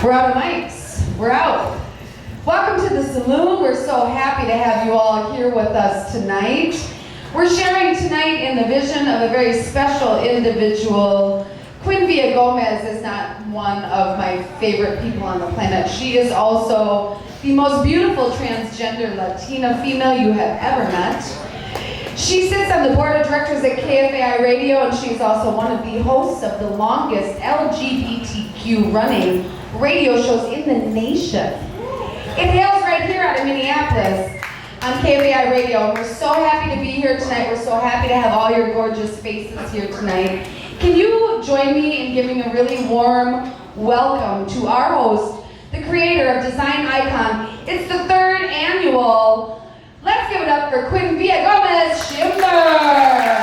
We're out of mics. We're out. Welcome to the Saloon. We're so happy to have you all here with us tonight. We're sharing tonight in the vision of a very special individual. Quinn Villagomez is not one of my favorite people on the planet. She is also the most beautiful transgender Latina female you have ever met. She sits on the board of directors at KFAI Radio, and she's also one of the hosts of the longest LGBTQ running radio shows in the nation. It hails right here out of Minneapolis on KFAI Radio. We're so happy to be here tonight. We're so happy to have all your gorgeous faces here tonight. Can you join me in giving a really warm welcome to our host, the creator of Design Icon? It's the third annual. Let's give it up for Quinn Villagomez, Shimmer!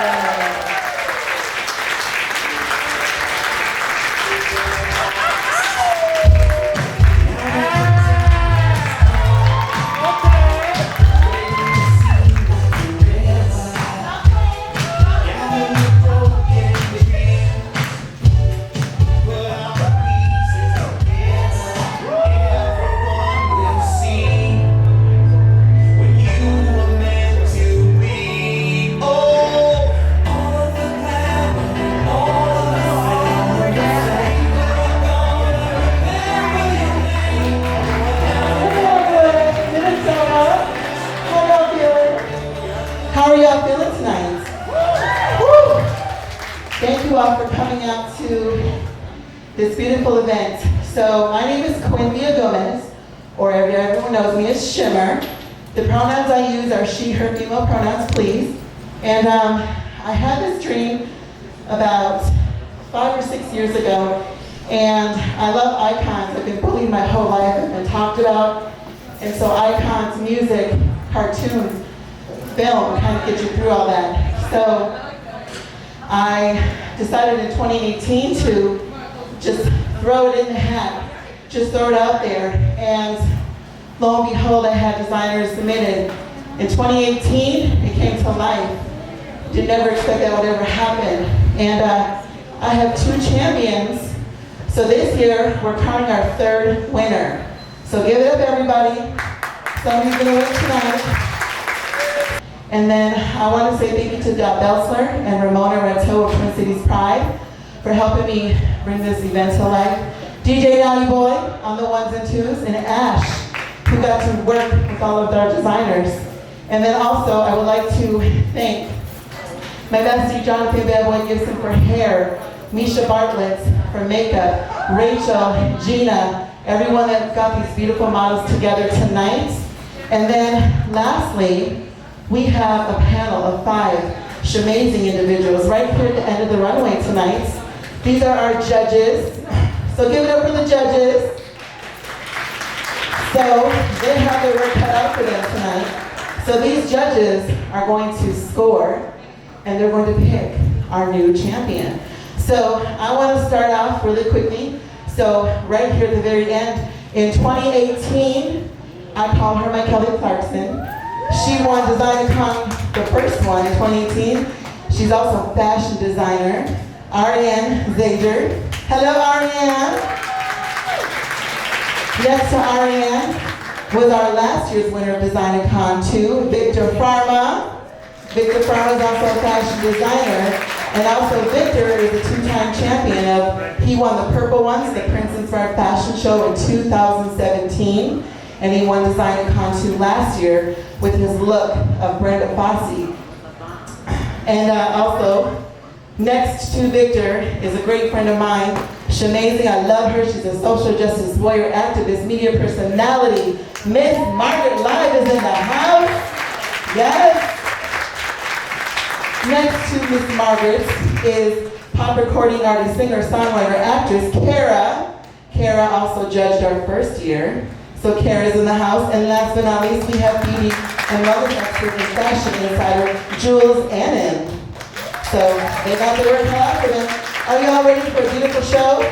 For coming out to this beautiful event. So my name is Quinn Villagomez, or everyone knows me as Shimmer. The pronouns I use are she, her, female pronouns, please. And I had this dream about 5 or 6 years ago, and I love icons. I've been bullied my whole life, I've been talked about, and so icons, music, cartoons, film kind of get you through all that. So I decided in 2018 to just throw it in the hat, just throw it out there, and lo and behold, I had designers submitted. In 2018, it came to life. Did never expect that would ever happen. And I have 2 champions. So this year, we're crowning our 3rd winner. So give it up, everybody. Somebody's gonna win tonight. And then I want to say thank you to Dot Belsler and Ramona Ranto of Twin Cities Pride for helping me bring this event to life. DJ Naughty Boy on the 1s and 2s, and Ash, who got to work with all of our designers. And then also, I would like to thank my bestie Jonathan Bad Boy Gibson for hair, Misha Bartlett for makeup, Rachel, Gina, everyone that got these beautiful models together tonight. And then lastly, we have a panel of 5 amazing individuals right here at the end of the runway tonight. These are our judges. So give it up for the judges. So they have their work cut out for them tonight. So these judges are going to score, and they're going to pick our new champion. So I want to start off really quickly. So right here at the very end, in 2018, I call her my Kelly Clarkson. She won DesignCon, the first one in 2018. She's also a fashion designer. Ariane Zager. Hello, Ariane. Next to Ariane was our last year's winner of DesignCon 2, Victor Pharma. Victor Pharma is also a fashion designer. And also Victor is a 2-time champion of, he won the purple ones, the Prince Inspired Fashion Show in 2017. And he won DesignCon 2 last year with his look of Brenda Fossey. And also, next to Victor is a great friend of mine. She's amazing, I love her. She's a social justice warrior, activist, media personality. Miss Margaret Live is in the house. Yes. Next to Miss Margaret is pop recording artist, singer, songwriter, actress, Kara. Kara also judged our first year. So Kara's in the house. And last but not least, we have beauty and wellness expert and fashion insider, Jules Annan. So they got their work cut out for them. Are you all ready for a beautiful show?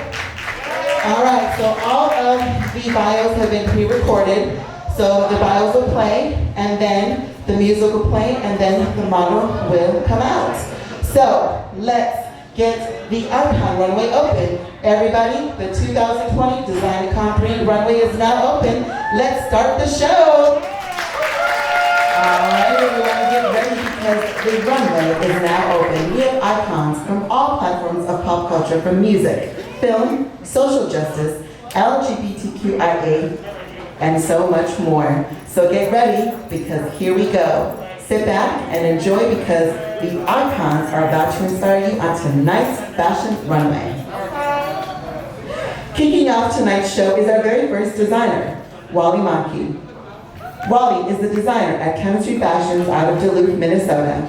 All right, so all of the bios have been pre-recorded. So the bios will play, and then the music will play, and then the model will come out. So let's get the Icon runway open. Everybody, the 2020 Design Concrete runway is now open. Let's start the show. All right, everyone, get ready because the runway is now open. We have icons from all platforms of pop culture, from music, film, social justice, LGBTQIA, and so much more. So get ready because here we go. Sit back and enjoy because the icons are about to inspire you on tonight's fashion runway. Kicking off tonight's show is our very first designer, Wally Monkey. Wally is the designer at Chemistry Fashions out of Duluth, Minnesota.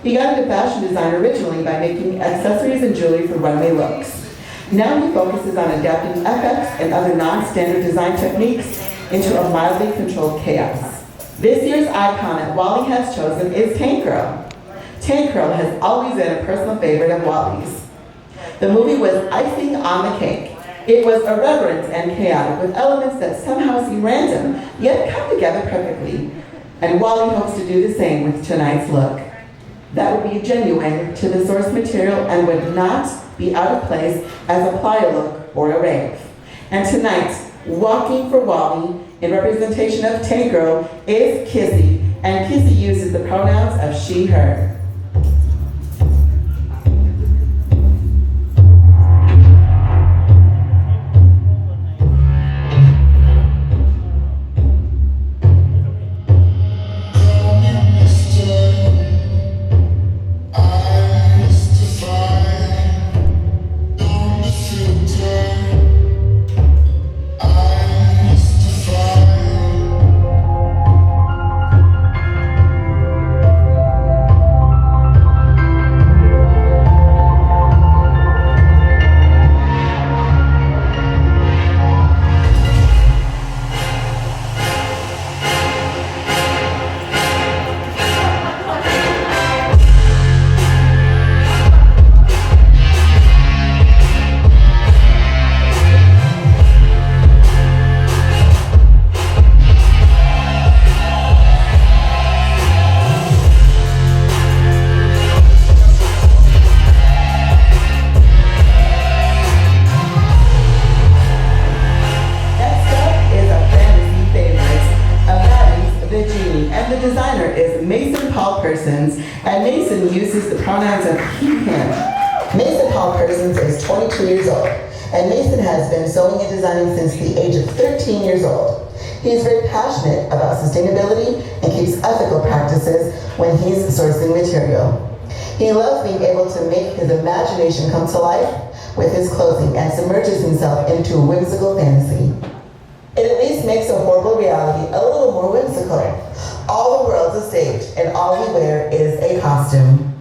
He got into fashion design originally by making accessories and jewelry for runway looks. Now he focuses on adapting FX and other non-standard design techniques into a mildly controlled chaos. This year's icon that Wally has chosen is Tank Girl. Tank Girl has always been a personal favorite of Wally's. The movie was icing on the cake. It was irreverent and chaotic with elements that somehow seem random, yet come together perfectly. And Wally hopes to do the same with tonight's look. That would be genuine to the source material and would not be out of place as a playa look or a rave. And tonight, walking for Wally in representation of Tank Girl is Kissy, and Kissy uses the pronouns of she, her. And Mason uses the pronouns of he, him. Mason Paul Persons is 22 years old, and Mason has been sewing and designing since the age of 13 years old. He is very passionate about sustainability and keeps ethical practices when he's sourcing material. He loves being able to make his imagination come to life with his clothing and submerges himself into a whimsical fantasy. It at least makes a horrible reality a little more whimsical. All the world's a stage, and all we wear is a costume.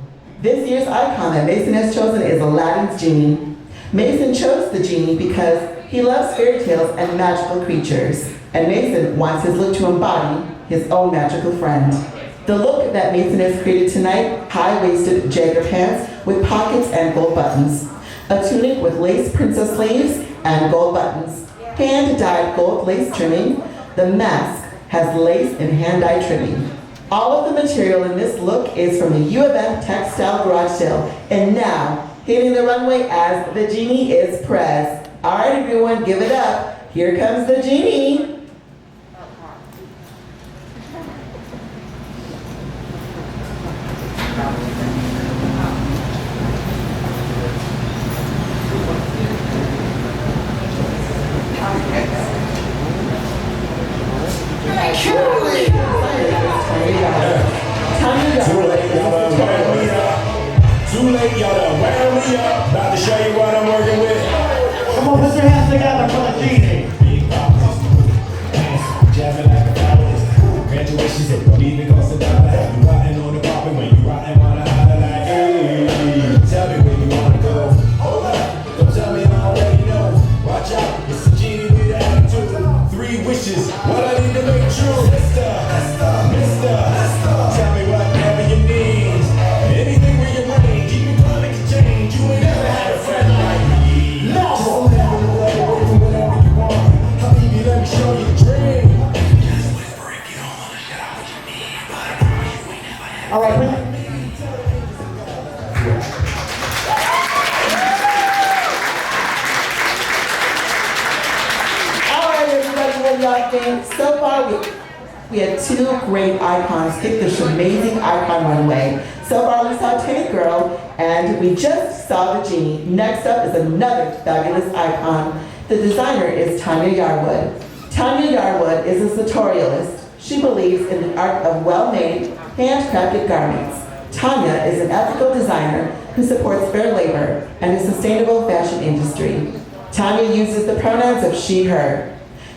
This year's icon that Mason has chosen is Aladdin's genie. Mason chose the genie because he loves fairy tales and magical creatures, and Mason wants his look to embody his own magical friend. The look that Mason has created tonight, high-waisted jagger pants with pockets and gold buttons, a tunic with lace princess sleeves and gold buttons, hand-dyed gold lace trimming. The mask has lace and hand-dyed trimming. All of the material in this look is from the U of M Textile Garage Sale. And now, hitting the runway as the genie is Prez. All right, everyone, give it up. Here comes the genie. Too late, y'all done wound me up. About to show you what I'm working with. Come on, put your hands together for the genie. Big pockets, jamming like a fabulous. Graduation said, don't even cost a dollar. Have you riding on the poppin' when you riding, wanna holler like, hey. Tell me where you wanna go. Hold up, don't tell me I already know. Watch out, it's a genie with attitude. 3 wishes, what I need to make true. Mister, tell me whatever you need. Anything where you're range, even climate can change. You ain't never had a friend like me. Lost. Don't ever away from what I what y'all think? So far, we had two great icons hit this amazing icon runway. So far, we saw Tinted Girl, and we just saw the Genie. Next up is another fabulous icon. The designer is Tanya Yarwood. Tanya Yarwood is a sartorialist. She believes in the art of well-made, handcrafted garments. Tanya is an ethical designer who supports fair labor and a sustainable fashion industry. Tanya uses the pronouns of she, her.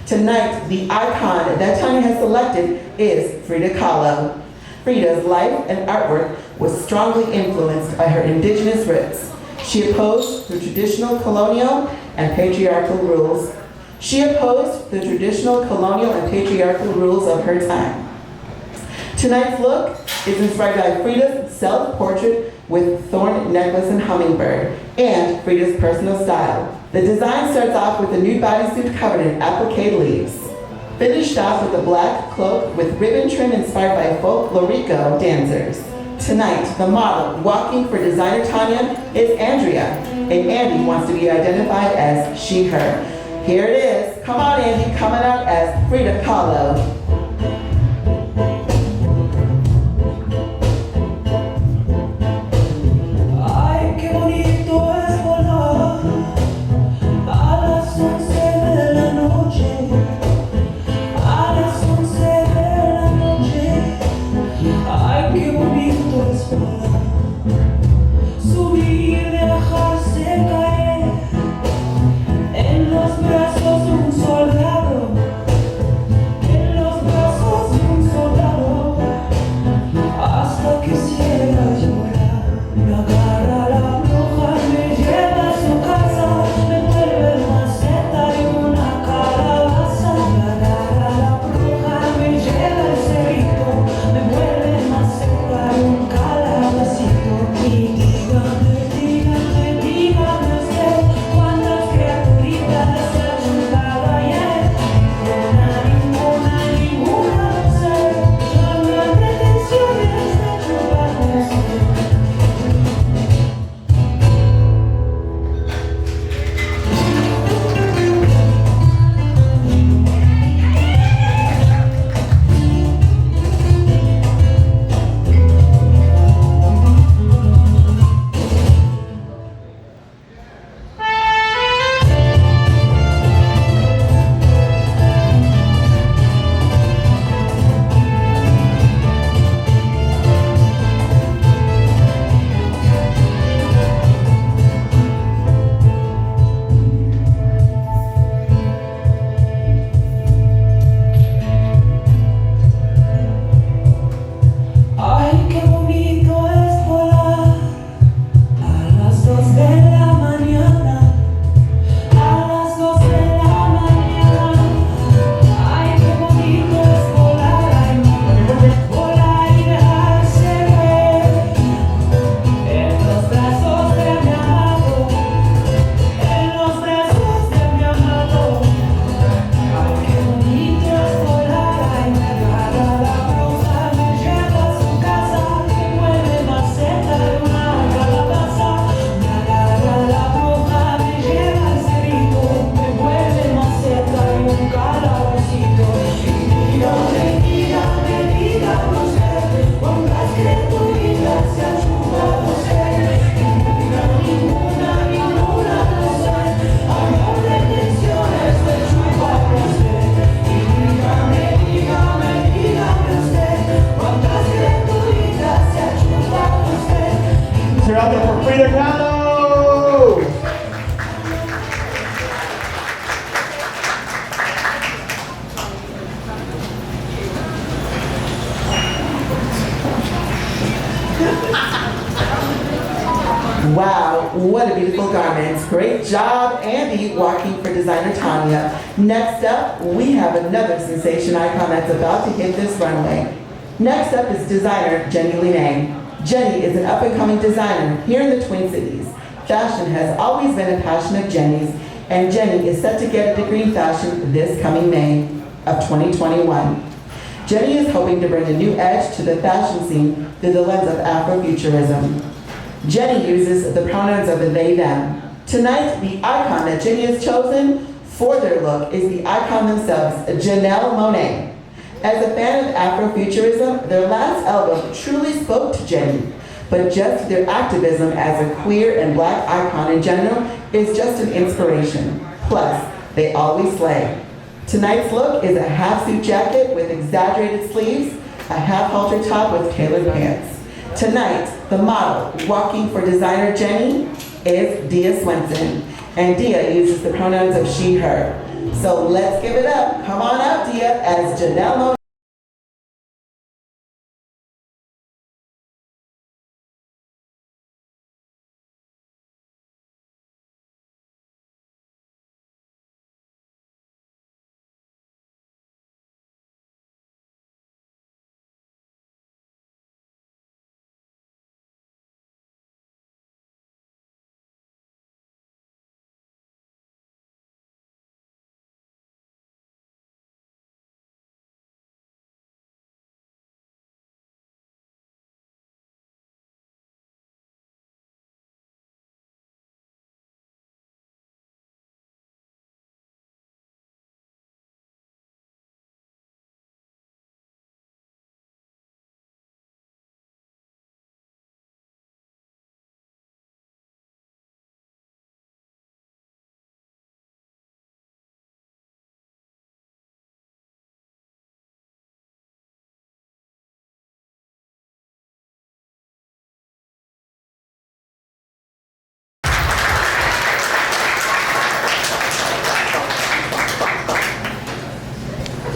Tonight, the icon that Tanya has selected is Frida Kahlo. Frida's life and artwork was strongly influenced by her indigenous roots. She opposed the traditional colonial and patriarchal rules. She opposed the traditional colonial and patriarchal rules of her time. Tonight's look is inspired by Frida's self-portrait with thorn necklace and hummingbird, and Frida's personal style. The design starts off with a nude bodysuit covered in applique leaves, finished off with a black cloak with ribbon trim inspired by folklorico dancers. Tonight, the model walking for designer Tanya is Andrea, and Andy wants to be identified as she, her. Here it is. Come on, Andy, coming out as Frida Kahlo. Wow, what a beautiful garment. Great job, Andy, walking for designer Tanya. Next up, we have another sensation icon that's about to hit this runway. Next up is designer Jenny Linang. Jenny is an up-and-coming designer here in the Twin Cities. Fashion has always been a passion of Jenny's, and Jenny is set to get a degree in fashion this coming May of 2021. Jenny is hoping to bring a new edge to the fashion scene through the lens of Afrofuturism. Jenny uses the pronouns of they, them. Tonight, the icon that Jenny has chosen, for their look is the icon themselves, Janelle Monáe. As a fan of Afrofuturism, their last album truly spoke to Jenny, but just their activism as a queer and black icon in general is just an inspiration. Plus, they always slay. Tonight's look is a half-suit jacket with exaggerated sleeves, a half-halter top with tailored pants. Tonight, the model walking for designer Jenny is Dia Swenson, and Dia uses the pronouns of she, her. So let's give it up. Come on up, Dia, as Janelle Monáe.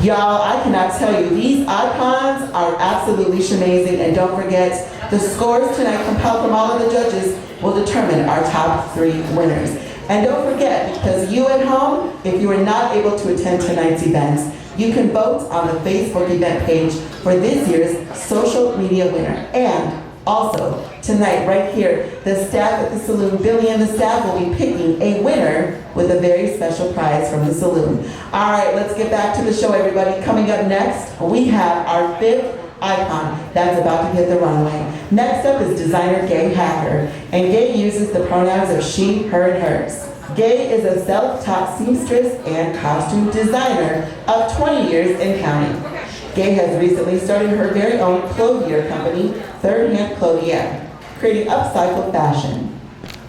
Y'all, I cannot tell you, these icons are absolutely amazing, and don't forget, the scores tonight compiled from all of the judges will determine our top 3 winners. And don't forget, because you at home, if you are not able to attend tonight's events, you can vote on the Facebook event page for this year's social media winner. And also, tonight, right here, the staff at the Saloon, Billy and the staff will be picking a winner with a very special prize from the Saloon. All right, let's get back to the show, everybody. Coming up next, we have our 5th icon that's about to hit the runway. Next up is designer Gay Hacker, and Gay uses the pronouns of she, her, and hers. Gay is a self-taught seamstress and costume designer of 20 years and counting. Gay has recently started her very own clothier company, Third Hand Clothier, creating upcycled fashion.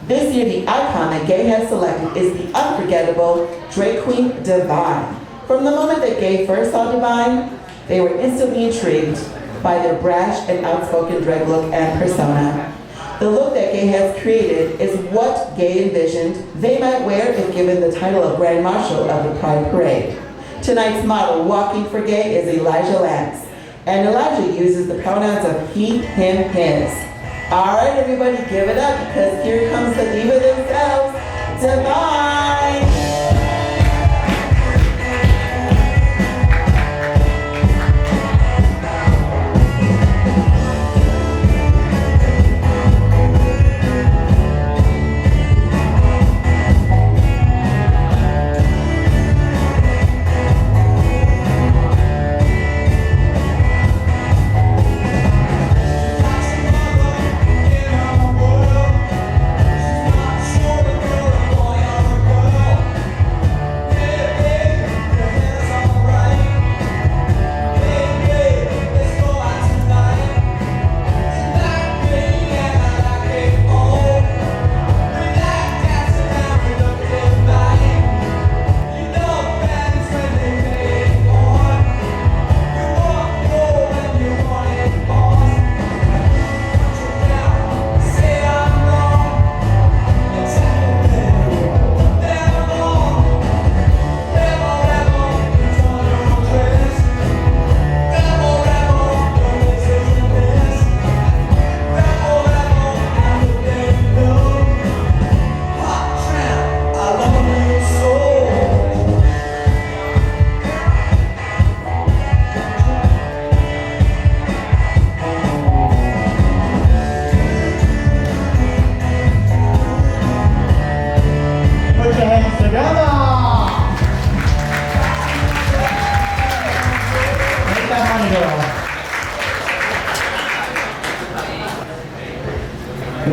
This year, the icon that Gay has selected is the unforgettable drag queen Divine. From the moment that Gay first saw Divine, they were instantly intrigued by their brash and outspoken drag look and persona. The look that Gay has created is what Gay envisioned they might wear if given the title of Grand Marshal of the Pride Parade. Tonight's model walking for Gay is Elijah Lance, and Elijah uses the pronouns of he, him, his. All right, everybody, give it up, because here comes the diva themselves, Divine.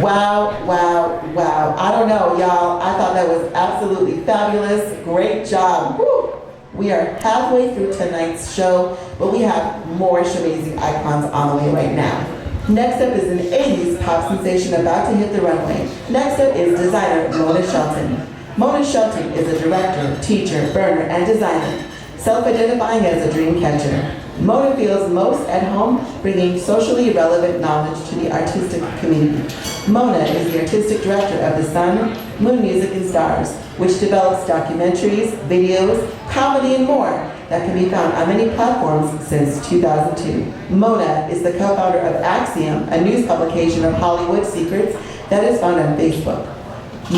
Wow, wow, wow. I don't know, y'all. I thought that was absolutely fabulous. Great job. Woo. We are halfway through tonight's show, but we have more amazing icons on the way right now. Next up is an 80s pop sensation about to hit the runway. Next up is designer Mona Shelton. Mona Shelton is a director, teacher, burner, and designer, self-identifying as a dream catcher. Mona feels most at home bringing socially relevant knowledge to the artistic community. Mona is the artistic director of The Sun, Moon Music and Stars, which develops documentaries, videos, comedy, and more that can be found on many platforms since 2002. Mona is the co-founder of Axiom, a news publication of Hollywood secrets that is found on Facebook.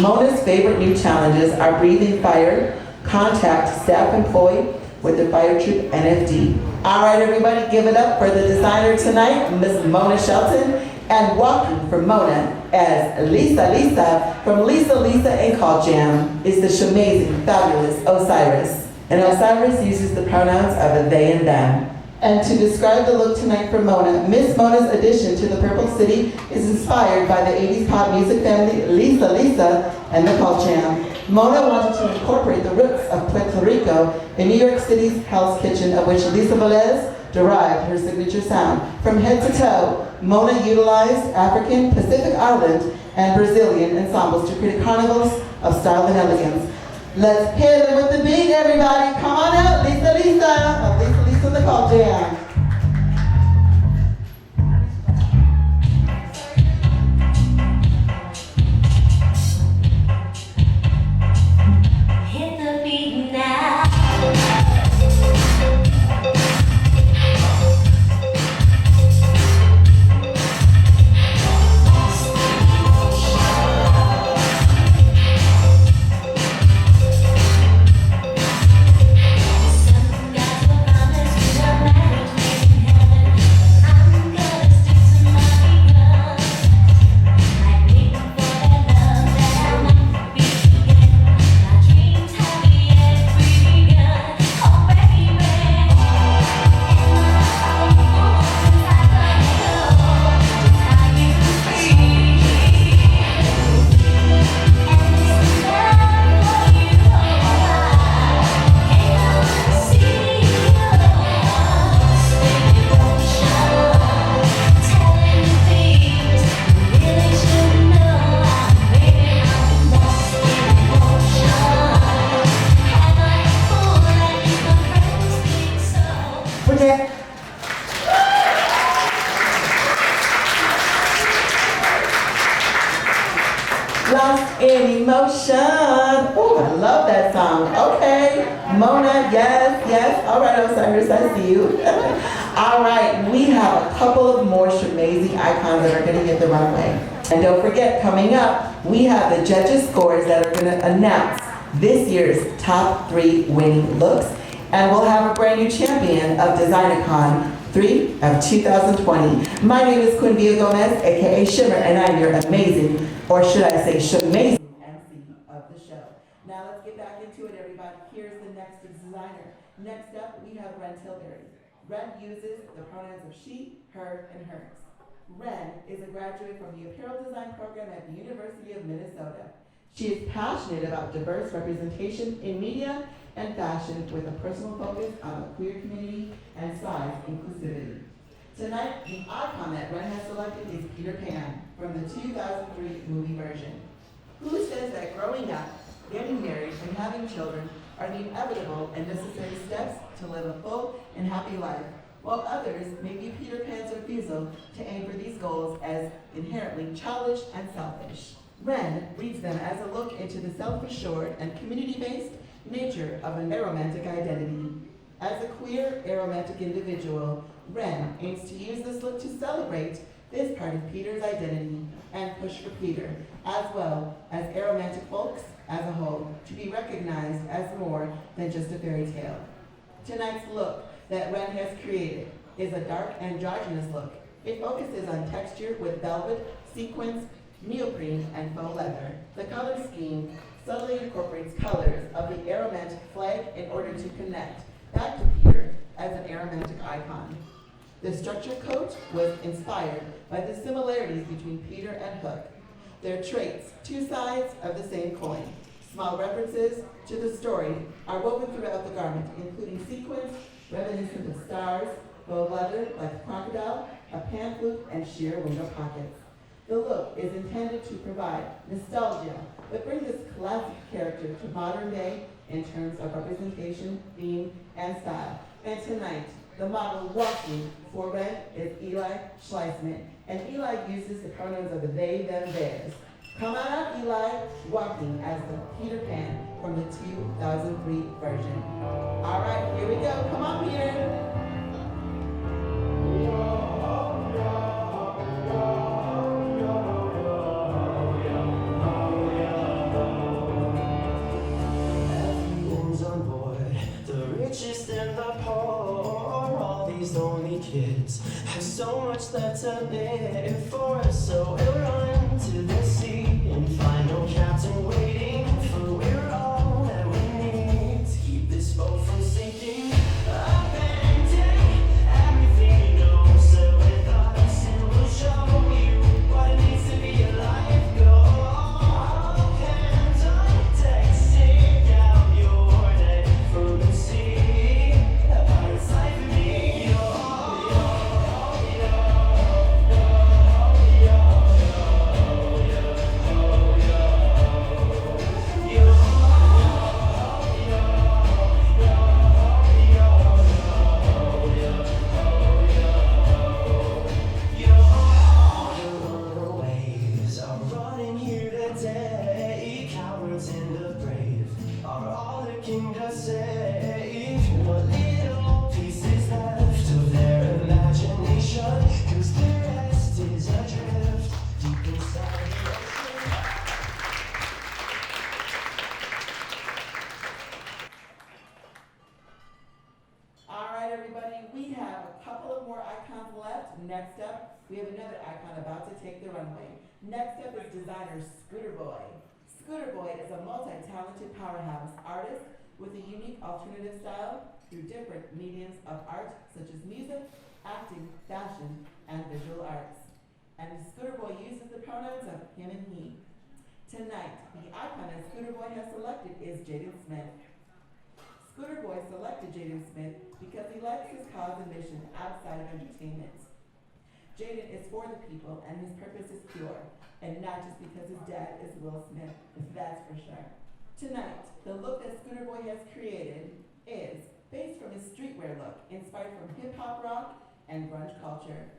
Mona's favorite new challenges are Breathing Fire, Contact Staff Employee with the Fire Troop NFD. All right, everybody, give it up for the designer tonight, Miss Mona Shelton, and walking for Mona as Lisa from Lisa and Call Jam is the shamazing, fabulous Osiris. And Osiris uses the pronouns of a they and them. And to describe the look tonight for Mona, Miss Mona's addition to the Purple City is inspired by the 80s pop music family Lisa and the Call Jam. Mona wanted to incorporate the roots of Puerto Rico in New York City's Hell's Kitchen, of which Lisa Velez derived her signature sound. From head to toe, Mona utilized African, Pacific Island, and Brazilian ensembles to create carnivals of style and elegance. Let's hit it with the beat, everybody. Come on out, Lisa of Lisa and the Call Jam. Hit the beat now. Lost in Emotion. Oh, I love that song. Okay, Mona, yes. All right, Osiris, I see you. All right, we have a couple of more amazing icons that are going to hit the runway. And don't forget, coming up, we have the judges' scores that are going to announce this year's top 3 winning looks. And we'll have a brand new champion of DesignerCon 3 of 2020. My name is Quinn Villagomez, aka Shimmer, and I'm your amazing, or should I say shamazing, MC of the show. Now let's get back into it, everybody. Here's the next designer. Next up, we have Ren Tilbury. Ren uses the pronouns of she, her, and hers. Ren is a graduate from the Apparel Design Program at the University of Minnesota. She is passionate about diverse representation in media and fashion with a personal focus on the queer community and size inclusivity. Tonight, the icon that Ren has selected is Peter Pan from the 2003 movie version. Who says that growing up, getting married, and having children are the inevitable and necessary steps to live a full and happy life, while others may view Peter Pan's refusal to aim for these goals as inherently childish and selfish. Ren reads them as a look into the self-assured and community-based nature of an aromantic identity. As a queer, aromantic individual, Ren aims to use this look to celebrate this part of Peter's identity and push for Peter, as well as aromantic folks as a whole, to be recognized as more than just a fairy tale. Tonight's look that Ren has created is a dark androgynous look. It focuses on texture with velvet, sequins, neoprene, and faux leather. The color scheme subtly incorporates colors of the aromantic flag in order to connect back to Peter as an aromantic icon. The structure coat was inspired by the similarities between Peter and Hook. They're traits, two sides of the same coin. Small references to the story are woven throughout the garment, including sequins reminiscent of stars, faux leather like a crocodile, a pan flute, and sheer window pockets. The look is intended to provide nostalgia, but bring this classic character to modern day in terms of representation, theme, and style. And tonight, the model walking for Red is Eli Schleisman, and Eli uses the pronouns of the they, them, theirs. Come on out, Eli, walking as the Peter Pan from the 2003 version. All right, here we go. Come on, Peter. Everyone's on board, the richest and the poor. All these lonely kids have so much left to live for. So we'll run to the sea and find no captain waiting, for we're all that we need to keep this boat from sinking. Up and take everything you know, so with us and we'll show you what it means to be alive. Go all hands on deck, stick out your neck from the sea. A pirate's life with me. Yo, yo, yo, yo, yo, waves are running here today. Cowards and the brave are all the king does save. What little pieces left of their imagination, 'cause the rest is adrift deep inside the ocean. All right, everybody, we have a couple of more icons left. Next up, we have another icon about to take the runway. Next up is designer Scooter Boy. Scooter Boy is a multi-talented powerhouse artist with a unique alternative style through different mediums of art such as music, acting, fashion, and visual arts. And Scooter Boy uses the pronouns of him and he. Tonight, the icon that Scooter Boy has selected is Jaden Smith. Scooter Boy selected Jaden Smith because he likes his cause and mission outside of entertainment. Jaden is for the people and his purpose is pure, and not just because his dad is Will Smith, that's for sure. Tonight, the look that Scooter Boy has created is based from his streetwear look, inspired from hip-hop rock and grunge culture.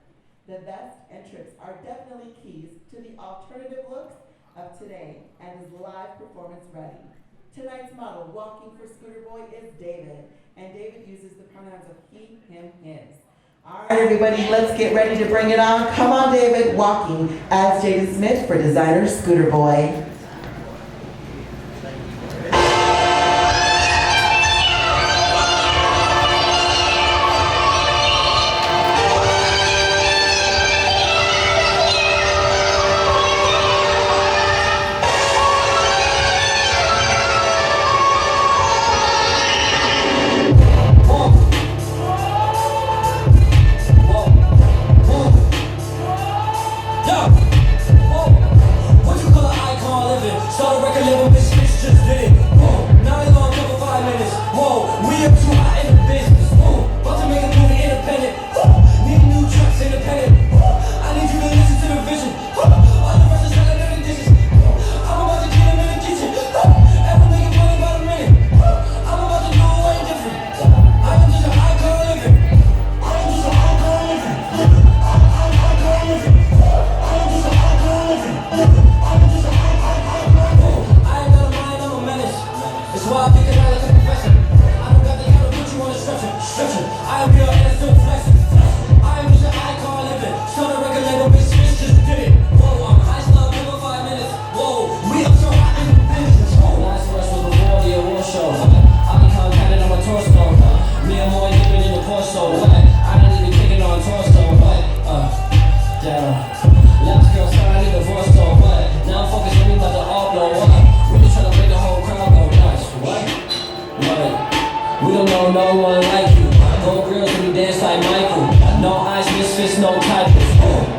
The vest and trips are definitely keys to the alternative looks of today and is live performance ready. Tonight's model walking for Scooter Boy is David, and David uses the pronouns of he, him, his. All right, everybody, let's get ready to bring it on. Come on, David, walking as Jaden Smith for designer Scooter Boy.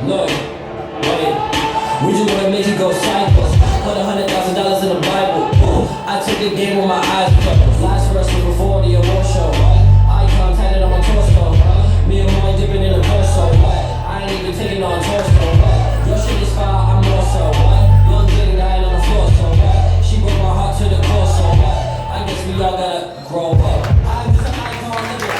Look, wait, we just wanna make it go silent. with my eyes closed. Last verse was before the award show. Icon tatted on my torso. Me and Roy dipping in a torso. I ain't even taking on torso. Your shit is foul, I'm more so. Young thing dying on the floor, so she broke my heart to the core, so I guess we all gotta grow up. I'm just an icon living.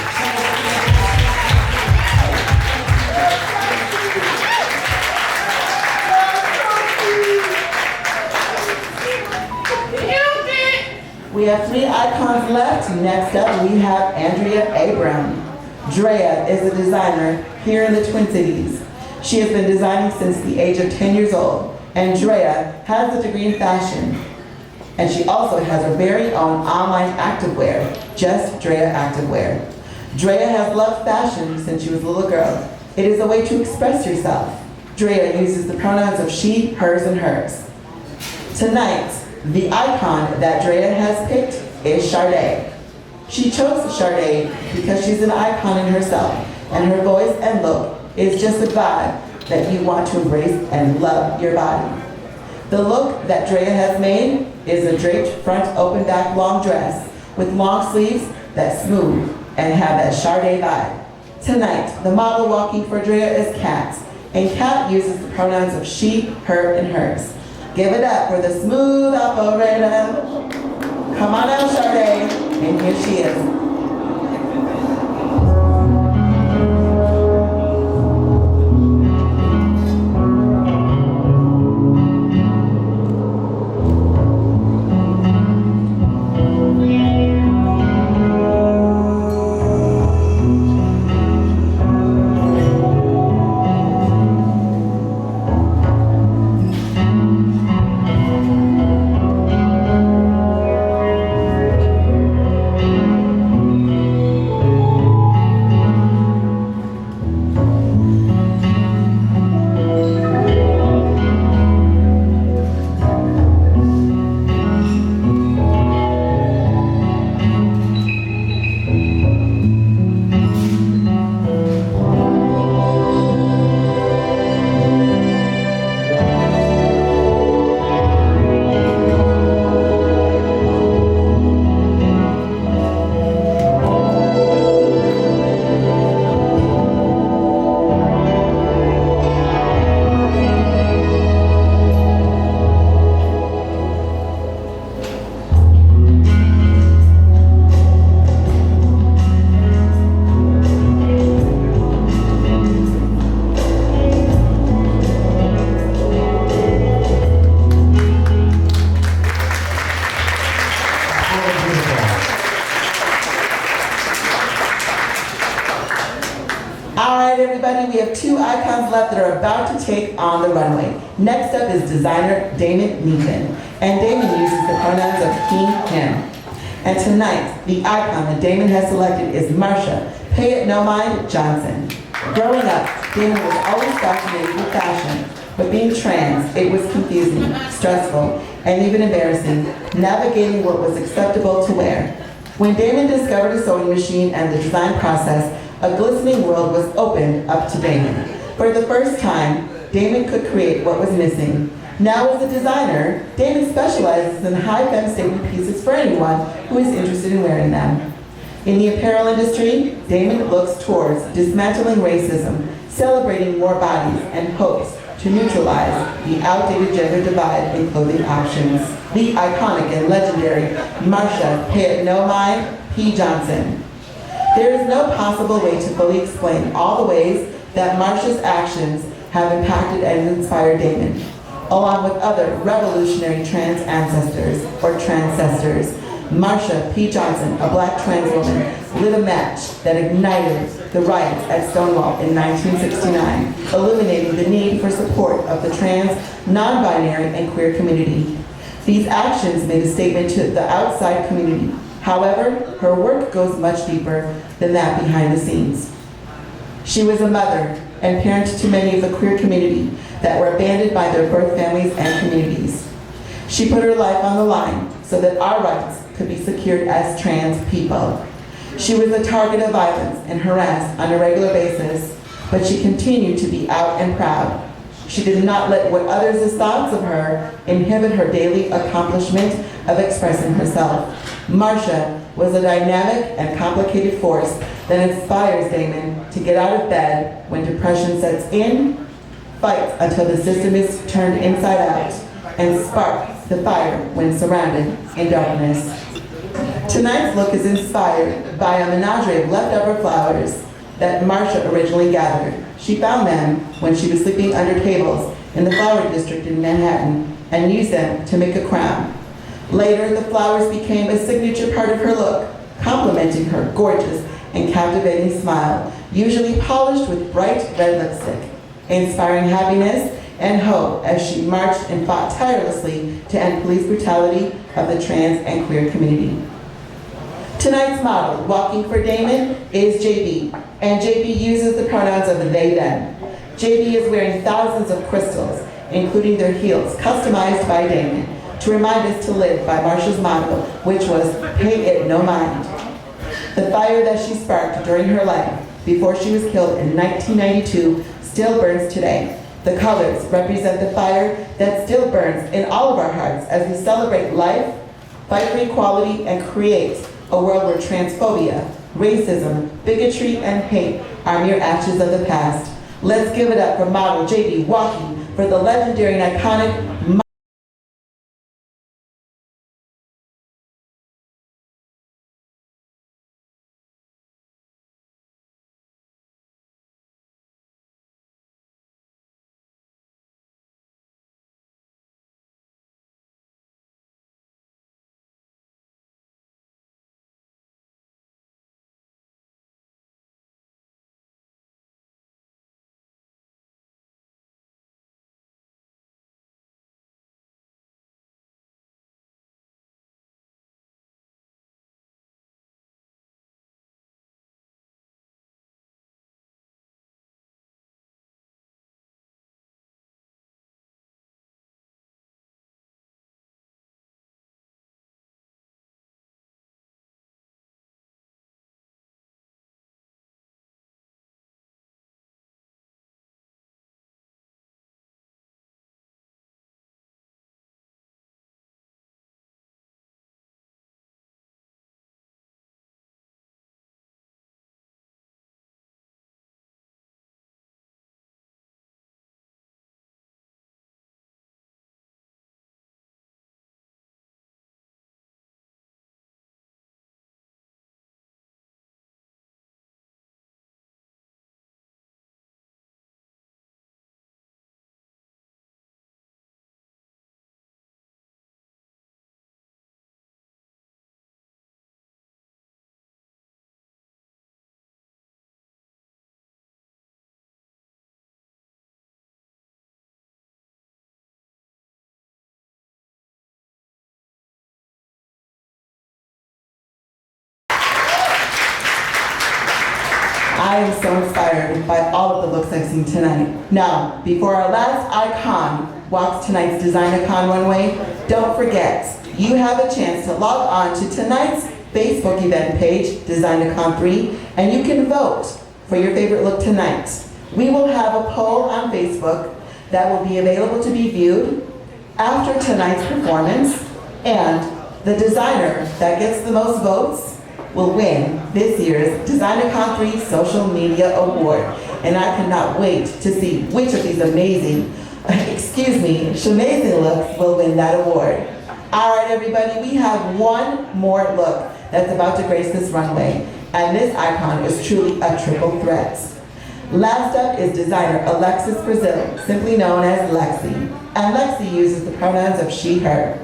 We have 3 icons left. Next up, we have Andrea Abram. Drea is a designer here in the Twin Cities. She has been designing since the age of 10 years old, and Drea has a degree in fashion. And she also has her very own online activewear, Just Drea Activewear. Drea has loved fashion since she was a little girl. It is a way to express yourself. Drea uses the pronouns of she, hers, and hers. Tonight, the icon that Drea has picked is Sade. She chose Sade because she's an icon in herself, and her voice and look is just a vibe that you want to embrace and love your body. The look that Drea has made is a draped front open back long dress with long sleeves that smooth and have that Sade vibe. Tonight, the model walking for Drea is Kat, and Kat uses the pronouns of she, her, and hers. Give it up for the smooth operator. Come on out, Sade, and here she is. We have 2 icons left that are about to take on the runway. Next up is designer Damon Neathan, and Damon uses the pronouns of he, him. And tonight, the icon that Damon has selected is Marsha, Pay It No Mind Johnson. Growing up, Damon was always fascinated with fashion, but being trans, it was confusing, stressful, and even embarrassing, navigating what was acceptable to wear. When Damon discovered a sewing machine and the design process, a glistening world was opened up to Damon. For the first time, Damon could create what was missing. Now as a designer, Damon specializes in high femme statement pieces for anyone who is interested in wearing them. In the apparel industry, Damon looks towards dismantling racism, celebrating more bodies, and hopes to neutralize the outdated gender divide in clothing options. The iconic and legendary Marsha Pay It No Mind P. Johnson. There is no possible way to fully explain all the ways that Marsha's actions have impacted and inspired Damon, along with other revolutionary trans ancestors or transcestors. Marsha P. Johnson, a black trans woman, lit a match that ignited the riots at Stonewall in 1969, illuminating the need for support of the trans, non-binary, and queer community. These actions made a statement to the outside community. However, her work goes much deeper than that behind the scenes. She was a mother and parent to many of the queer community that were abandoned by their birth families and communities. She put her life on the line so that our rights could be secured as trans people. She was a target of violence and harassed on a regular basis, but she continued to be out and proud. She did not let what others' thoughts of her inhibit her daily accomplishment of expressing herself. Marsha was a dynamic and complicated force that inspires Damon to get out of bed when depression sets in, fight until the system is turned inside out, and spark the fire when surrounded in darkness. Tonight's look is inspired by a menagerie of leftover flowers that Marsha originally gathered. She found them when she was sleeping under tables in the flower district in Manhattan and used them to make a crown. Later, the flowers became a signature part of her look, complementing her gorgeous and captivating smile, usually polished with bright red lipstick, inspiring happiness and hope as she marched and fought tirelessly to end police brutality of the trans and queer community. Tonight's model, walking for Damon, is JB, and JB uses the pronouns of they, them. JB is wearing thousands of crystals, including their heels, customized by Damon, to remind us to live by Marsha's motto, which was, pay it no mind. The fire that she sparked during her life, before she was killed in 1992, still burns today. The colors represent the fire that still burns in all of our hearts as we celebrate life, fight for equality, and create a world where transphobia, racism, bigotry, and hate are mere ashes of the past. Let's give it up for model JB walking for the legendary and iconic I am so inspired by all of the looks I've seen tonight. Now, before our last icon walks tonight's Design-a-con runway, don't forget, you have a chance to log on to tonight's Facebook event page, Design-a-con 3, and you can vote for your favorite look tonight. We will have a poll on Facebook that will be available to be viewed after tonight's performance, and the designer that gets the most votes will win this year's Design-a-con 3 Social Media Award. And I cannot wait to see which of these amazing, shamazing looks will win that award. All right, everybody, we have one more look that's about to grace this runway, and this icon is truly a triple threat. Last up is designer Alexis Brazil, simply known as Lexi. And Lexi uses the pronouns of she, her.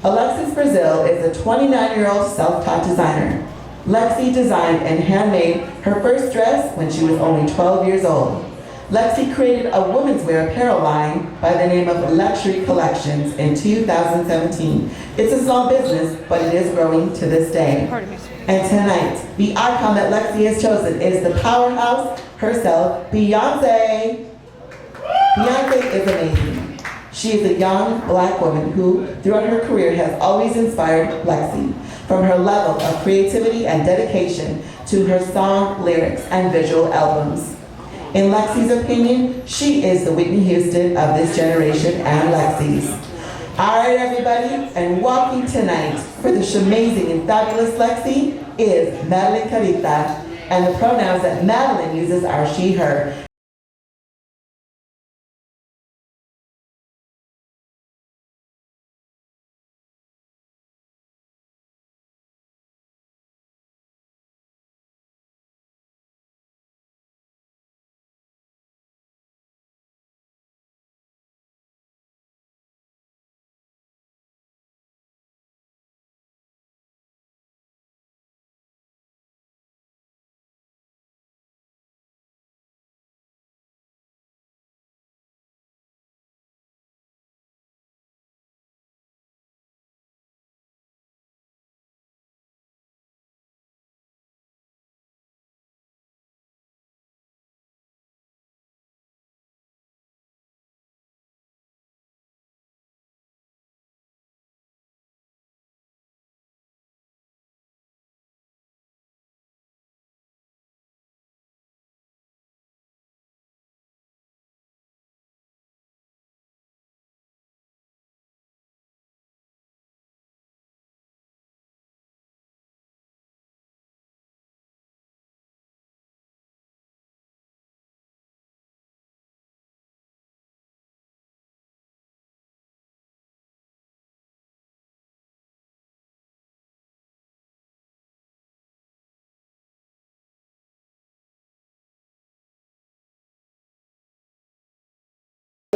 Alexis Brazil is a 29-year-old self-taught designer. Lexi designed and handmade her first dress when she was only 12 years old. Lexi created a women's wear apparel line by the name of Luxury Collections in 2017. It's a small business, but it is growing to this day. And tonight, the icon that Lexi has chosen is the powerhouse herself, Beyonce. Beyonce is amazing. She is a young black woman who, throughout her career, has always inspired Lexi. From her level of creativity and dedication to her song, lyrics, and visual albums. In Lexi's opinion, she is the Whitney Houston of this generation and Lexi's. All right, everybody, and walking tonight for this amazing and fabulous Lexi is Madeline Carita, and the pronouns that Madeline uses are she, her.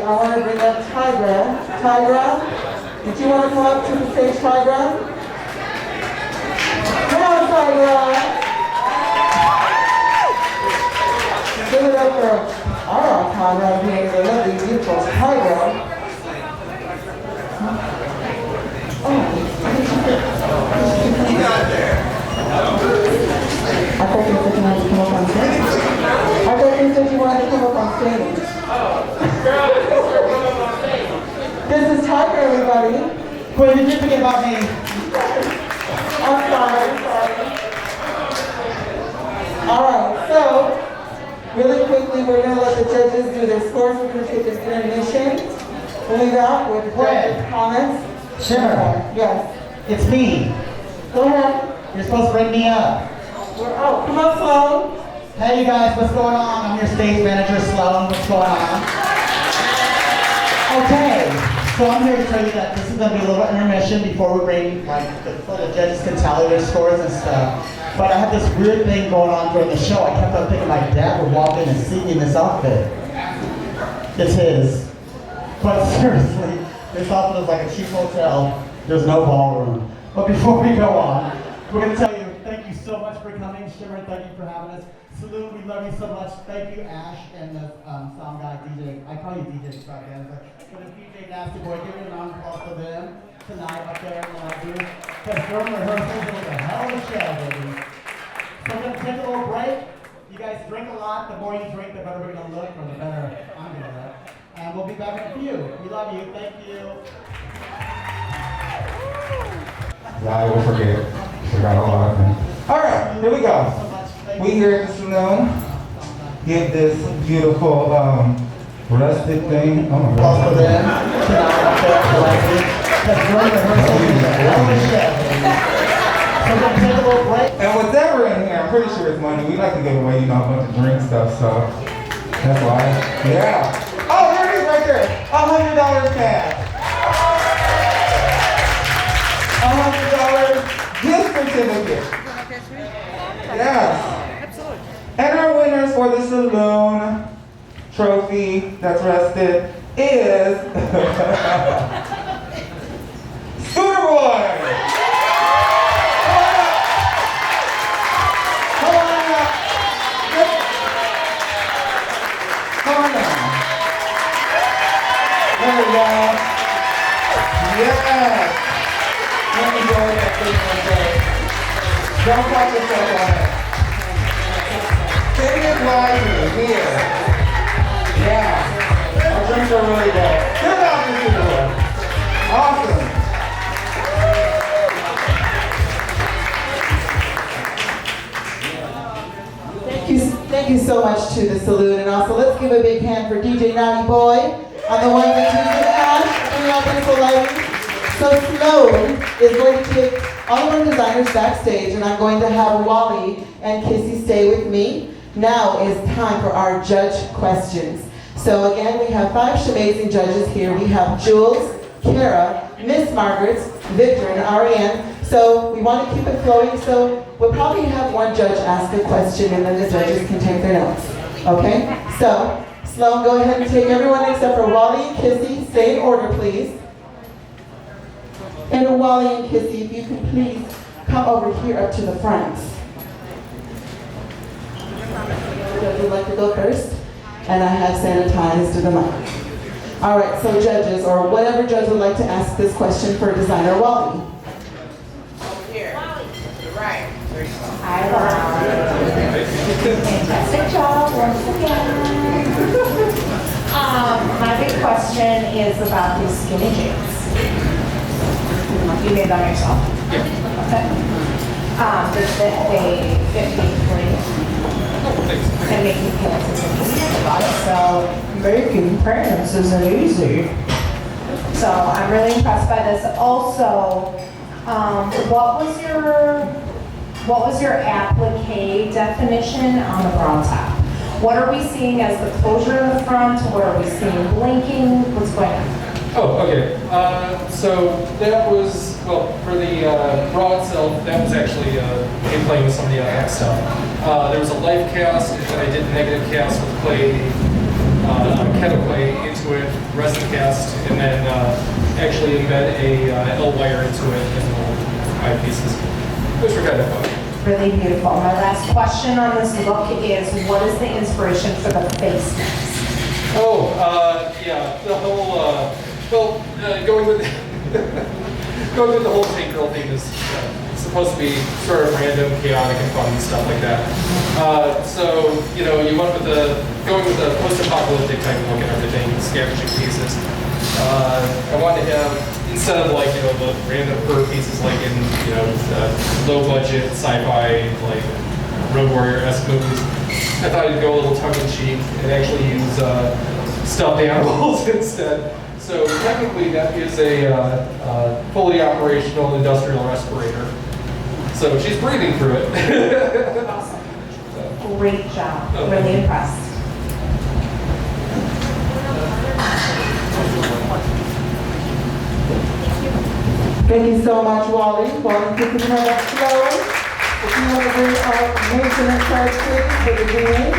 I want to bring up Tigra. Tigra, did you want to come up to the stage, Tigra? Come on, Tigra! Give it up for our Tigra here, the lovely, beautiful Tigra. You got there. I thought you said you wanted to come up on stage. I thought you said you wanted to come up on stage. This is Tiger, everybody. Quinn, did you forget about me? I'm sorry. All right, so really quickly, we're going to let the judges do their scores. We're going to take this intermission. We'll leave out with questions, comments. Shimmer. Yes. It's me. Go ahead. You're supposed to bring me up. We're out. Come on, Sloan. Hey, you guys, what's going on? I'm your stage manager, Saloon. What's going on? Okay, so I'm here to tell you that this is going to be a little intermission before we bring, so the judges can tally their scores and stuff. But I have this weird thing going on during the show. I kept on thinking my dad would walk in and see me in this outfit. It's his. But seriously, this outfit is like a cheap hotel. There's no ballroom. But before we go on, we're going to tell you, thank you so much for coming. Shimmer, thank you for having us. Saloon, we love you so much. Thank you, Ash, and the sound guy, DJ. I call you DJ Extravaganza. But the DJ Nasty Boy, give me a round of applause for them tonight up there in the library. Because during rehearsals, it was a hell of a show, baby. So we're going to take a little break. You guys drink a lot. The more you drink, the better we're going to look, or the better I'm going to look. And we'll be back in a few. We love you. Thank you. Yeah, I will forget. Forgot a lot of things. All right, here we go. We here at the Saloon get this beautiful rustic thing. Oh my God. Also then, tonight up there at the library. Because during rehearsals, it was a hell of a show. So we're going to take a little break. And whatever in here, I'm pretty sure it's money. We like to give away, a bunch of drink stuff, so that's why. Yeah. Oh, there it is right there. $100 cash. $100 gift certificate. Yes. And our winners for the Saloon trophy that's rested is Scooter Boy. Come on up. Come on down. There we go. Yes. Let me go ahead and take one day. Don't fuck yourself on it. Take it wisely here. Yeah. Our drinks are really good. Good job, Mr. Boy. Awesome. Thank you so much to the Saloon, and also let's give a big hand for DJ Naughty Boy on the ones and twos and Ash, bringing out beautiful lighting. So Sloan is going to take all of our designers backstage, and I'm going to have Wally and Kissy stay with me. Now is time for our judge questions. So again, we have 5 amazing judges here. We have Jules, Kara, Miss Margaret, Victor, and Ariane. So we want to keep it flowing, so we'll probably have one judge ask a question and then the judges can take their notes. Okay? So, Sloan, go ahead and take everyone except for Wally and Kissy. Stay in order, please. And Wally and Kissy, if you can please come over here up to the front. Would you like to go first? And I have sanitized the mic. All right, so judges, or whatever judge would like to ask this question for designer Wally. Over here. Wally. Right. Hi, Wally. Fantastic job once again. My big question is about these skinny jeans. You made them yourself? Yeah. Okay. They fit beautifully and making pants is easy. So making pants isn't easy. So I'm really impressed by this. Also, what was your applique definition on the bra top? What are we seeing as the closure in the front? What are we seeing blinking? What's going on? Oh, okay. So that was, well, for the bra itself, that was actually in playing with some of the X stuff. There was a life cast, and then I did negative cast with clay, kettle clay into it, resin cast, and then actually embed a L wire into it and little eyepieces. Those were kind of fun. Really beautiful. My last question on this look is, what is the inspiration for the face mask? Oh, yeah, the whole, going with going with the whole Tank Girl theme is supposed to be sort of random, chaotic, and fun and stuff like that. So, you know, you went with going with the post-apocalyptic type look and everything, scavenging pieces. I wanted to have, instead of like, you know, the random fur pieces like in, you know, low-budget sci-fi, like Road Warrior-esque movies, I thought I'd go a little tongue-in-cheek and actually use stuffed animals instead. So technically that is a fully operational industrial respirator. So she's breathing through it. Awesome. Great job. Really impressed. Thank you so much, Wally. Wally, keep your head up slow. If you want to bring our maintenance card, please, for the DA.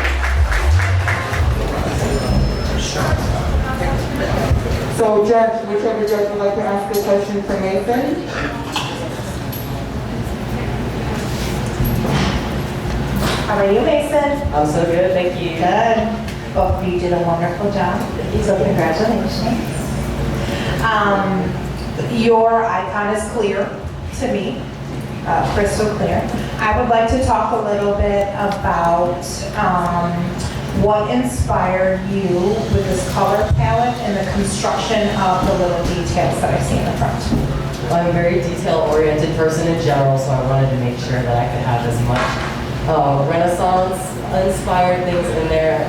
So, judge, whichever judge would like to ask a question for Nathan. How are you, Mason? I'm so good, thank you. Good. Both of you did a wonderful job. So congratulations. Your icon is clear to me, crystal clear. I would like to talk a little bit about what inspired you with this color palette and the construction of the little details that I see in the front. Well, I'm a very detail-oriented person in general, so I wanted to make sure that I could have as much Renaissance-inspired things in there,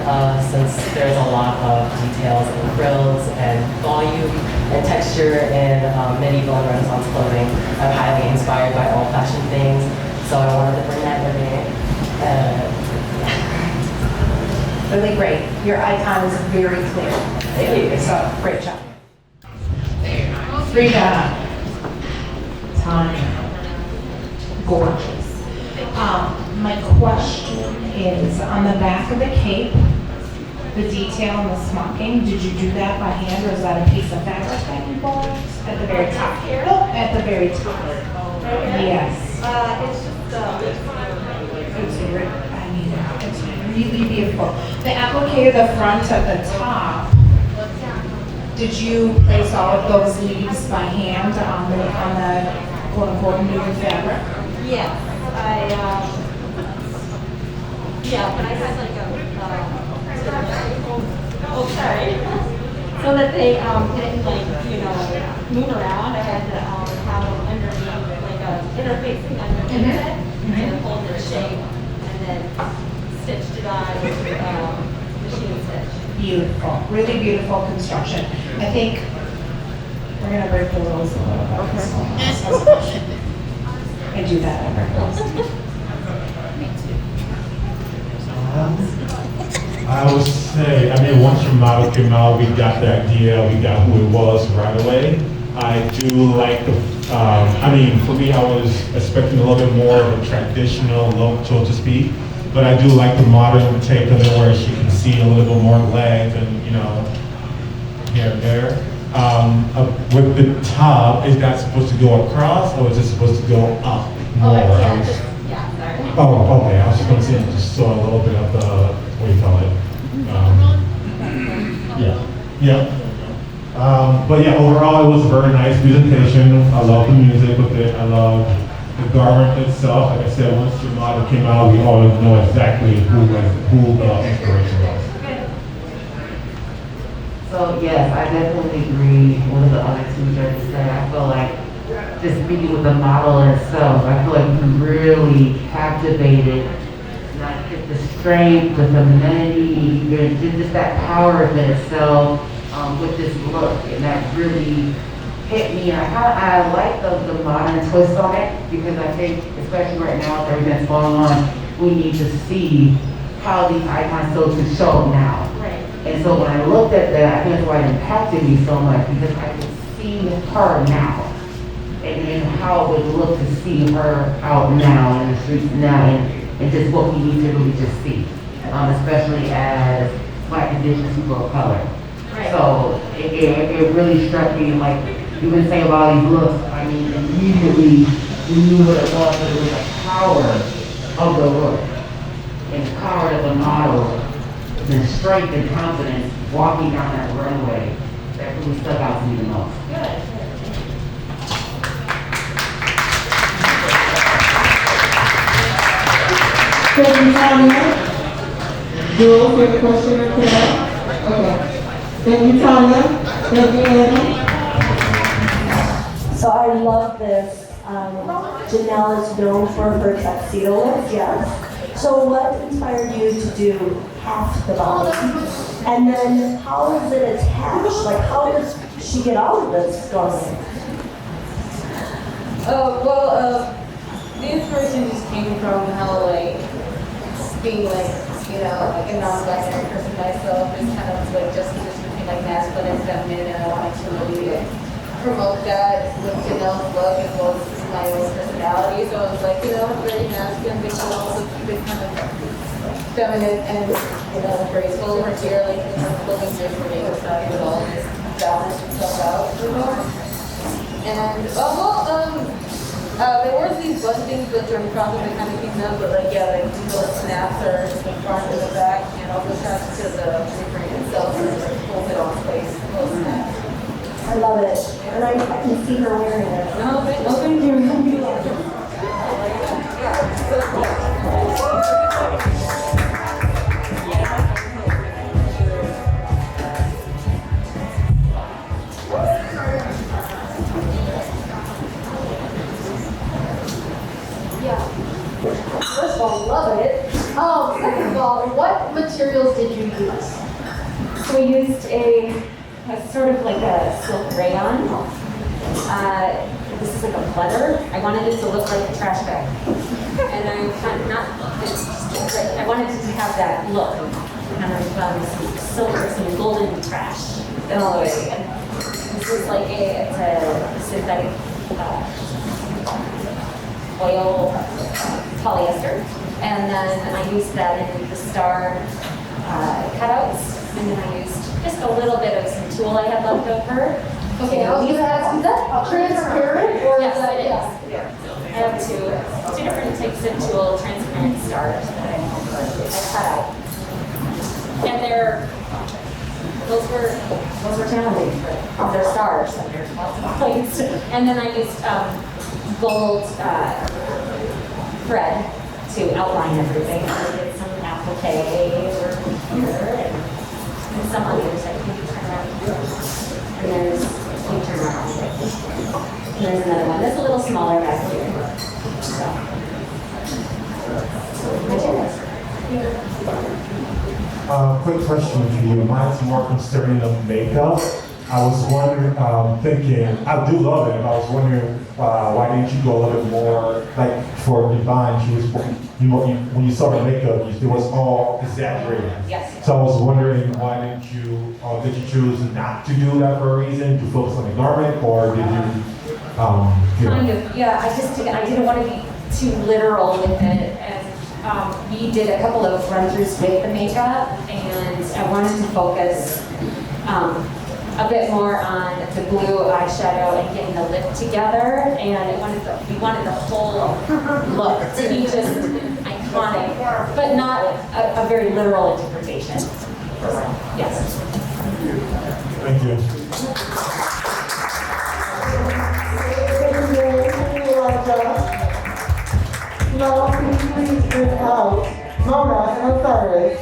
since there's a lot of details and frills and volume and texture in medieval and Renaissance clothing. I'm highly inspired by old-fashioned things, so I wanted to bring that in there. Really great. Your icon is very clear. Thank you. So, great job. Frida. Tanya. Gorgeous. My question is, on the back of the cape, the detail in the smocking, did you do that by hand, or is that a piece of fabric that you bought? At the very top here? Oh, at the very top. Yes. It's really beautiful. The applique of the front at the top, did you place all of those leaves by hand on the quote-unquote new fabric? Yeah, but I had like oh sorry. So that they didn't like, you know, move around, I had to have them underneath, like a interfacing underneath it, and hold its shape, and then stitched it on with machine stitch. Beautiful, really beautiful construction. I think we're gonna break the rules a little bit. Okay. and do that over close. I would say, once your model came out, we got the idea, we got who it was right away. I do like the, for me, I was expecting a little bit more of a traditional look, so to speak. But I do like the modern take of it where she can see a little bit more legs and, here and there. With the top, is that supposed to go across or is it supposed to go up more? Yeah, sorry. Oh, okay. I was just going to say, just saw a little bit of the, what do you call it? Yeah. But yeah, overall, it was a very nice presentation. I love the music with it. I love the garment itself. Like I said, once your model came out, we all know exactly who the inspiration was. So yes, I definitely agree with the other two judges said. I feel like just speaking with the model itself, I feel like we really captivated not just the strength, the femininity, just that power of it itself with this look, and that really hit me. I like the modern twist on it because I think, especially right now with everything that's going on, we need to see how these icons still can show up now. Right. And so when I looked at that, I think that's why it impacted me so much because I could see her now and how it would look to see her out now in the streets now and just what we need to really just see, especially as Black Indigenous people of color. Right. So it really struck me, like you've been saying about these looks, immediately we knew what it was, but it was the power of the look and the power of the model, the strength and confidence walking down that runway that really stuck out to me the most. Good. Thank you, Tanya. Jules, you have a question or comment? Okay. Thank you, Tanya. Thank you, Annie. So I love this. Janelle is known for her tuxedo looks, yes. So what inspired you to do half the body? And then how is it attached? Like how does she get out of this garment? The inspiration just came from how being a non-binary person myself is kind of just between masculine and feminine, and I wanted to really promote that with Janelle's look as well as my own personality. So I was very masculine, but also keep it kind of feminine and graceful. Her dear, looking good for me, so I would all just balance itself out. And there were these button things that during process that kind of came up, but little snaps are just the front and the back, and also attached to the frame itself, so it holds it on place, little snaps. I love it. And I can see her wearing it. No, thank you. First of all, love it. Second of all, what materials did you use? So we used a sort of like a silk rayon. This is like a pleather. I wanted it to look like a trash bag. And I wanted it to have that look. Kind of some silver, some golden trash. And this is it's a synthetic oil polyester. And then I used that in the star cutouts. And then I used just a little bit of some tulle I had left over. Okay, I was going to ask, is that transparent or yes, is that? it is. I have two different types of tulle, transparent stars that I cut out. And those were challenging. They're stars, and there's lots of plates. And then I used gold thread to outline everything. I did some applique over here and some others I can turn around. And there's, you turn around. And there's another one that's a little smaller back here. So, materials. Quick question for you. Mine's more concerning of makeup. I was wondering, thinking, I do love it, but I was wondering why didn't you go a little bit more, like for Divine, when you saw her makeup, it was all exaggerated. Yes. So I was wondering why did you choose not to do that for a reason, to focus on the garment, or did you, Kind of, yeah, I didn't want to be too literal with it, and we did a couple of run-throughs with the makeup, and I wanted to focus a bit more on the blue eyeshadow and getting the lip together, and we wanted the whole look to be just iconic, but not a very literal interpretation. Yes. Thank you. Now, can you please bring out Mona and Osiris?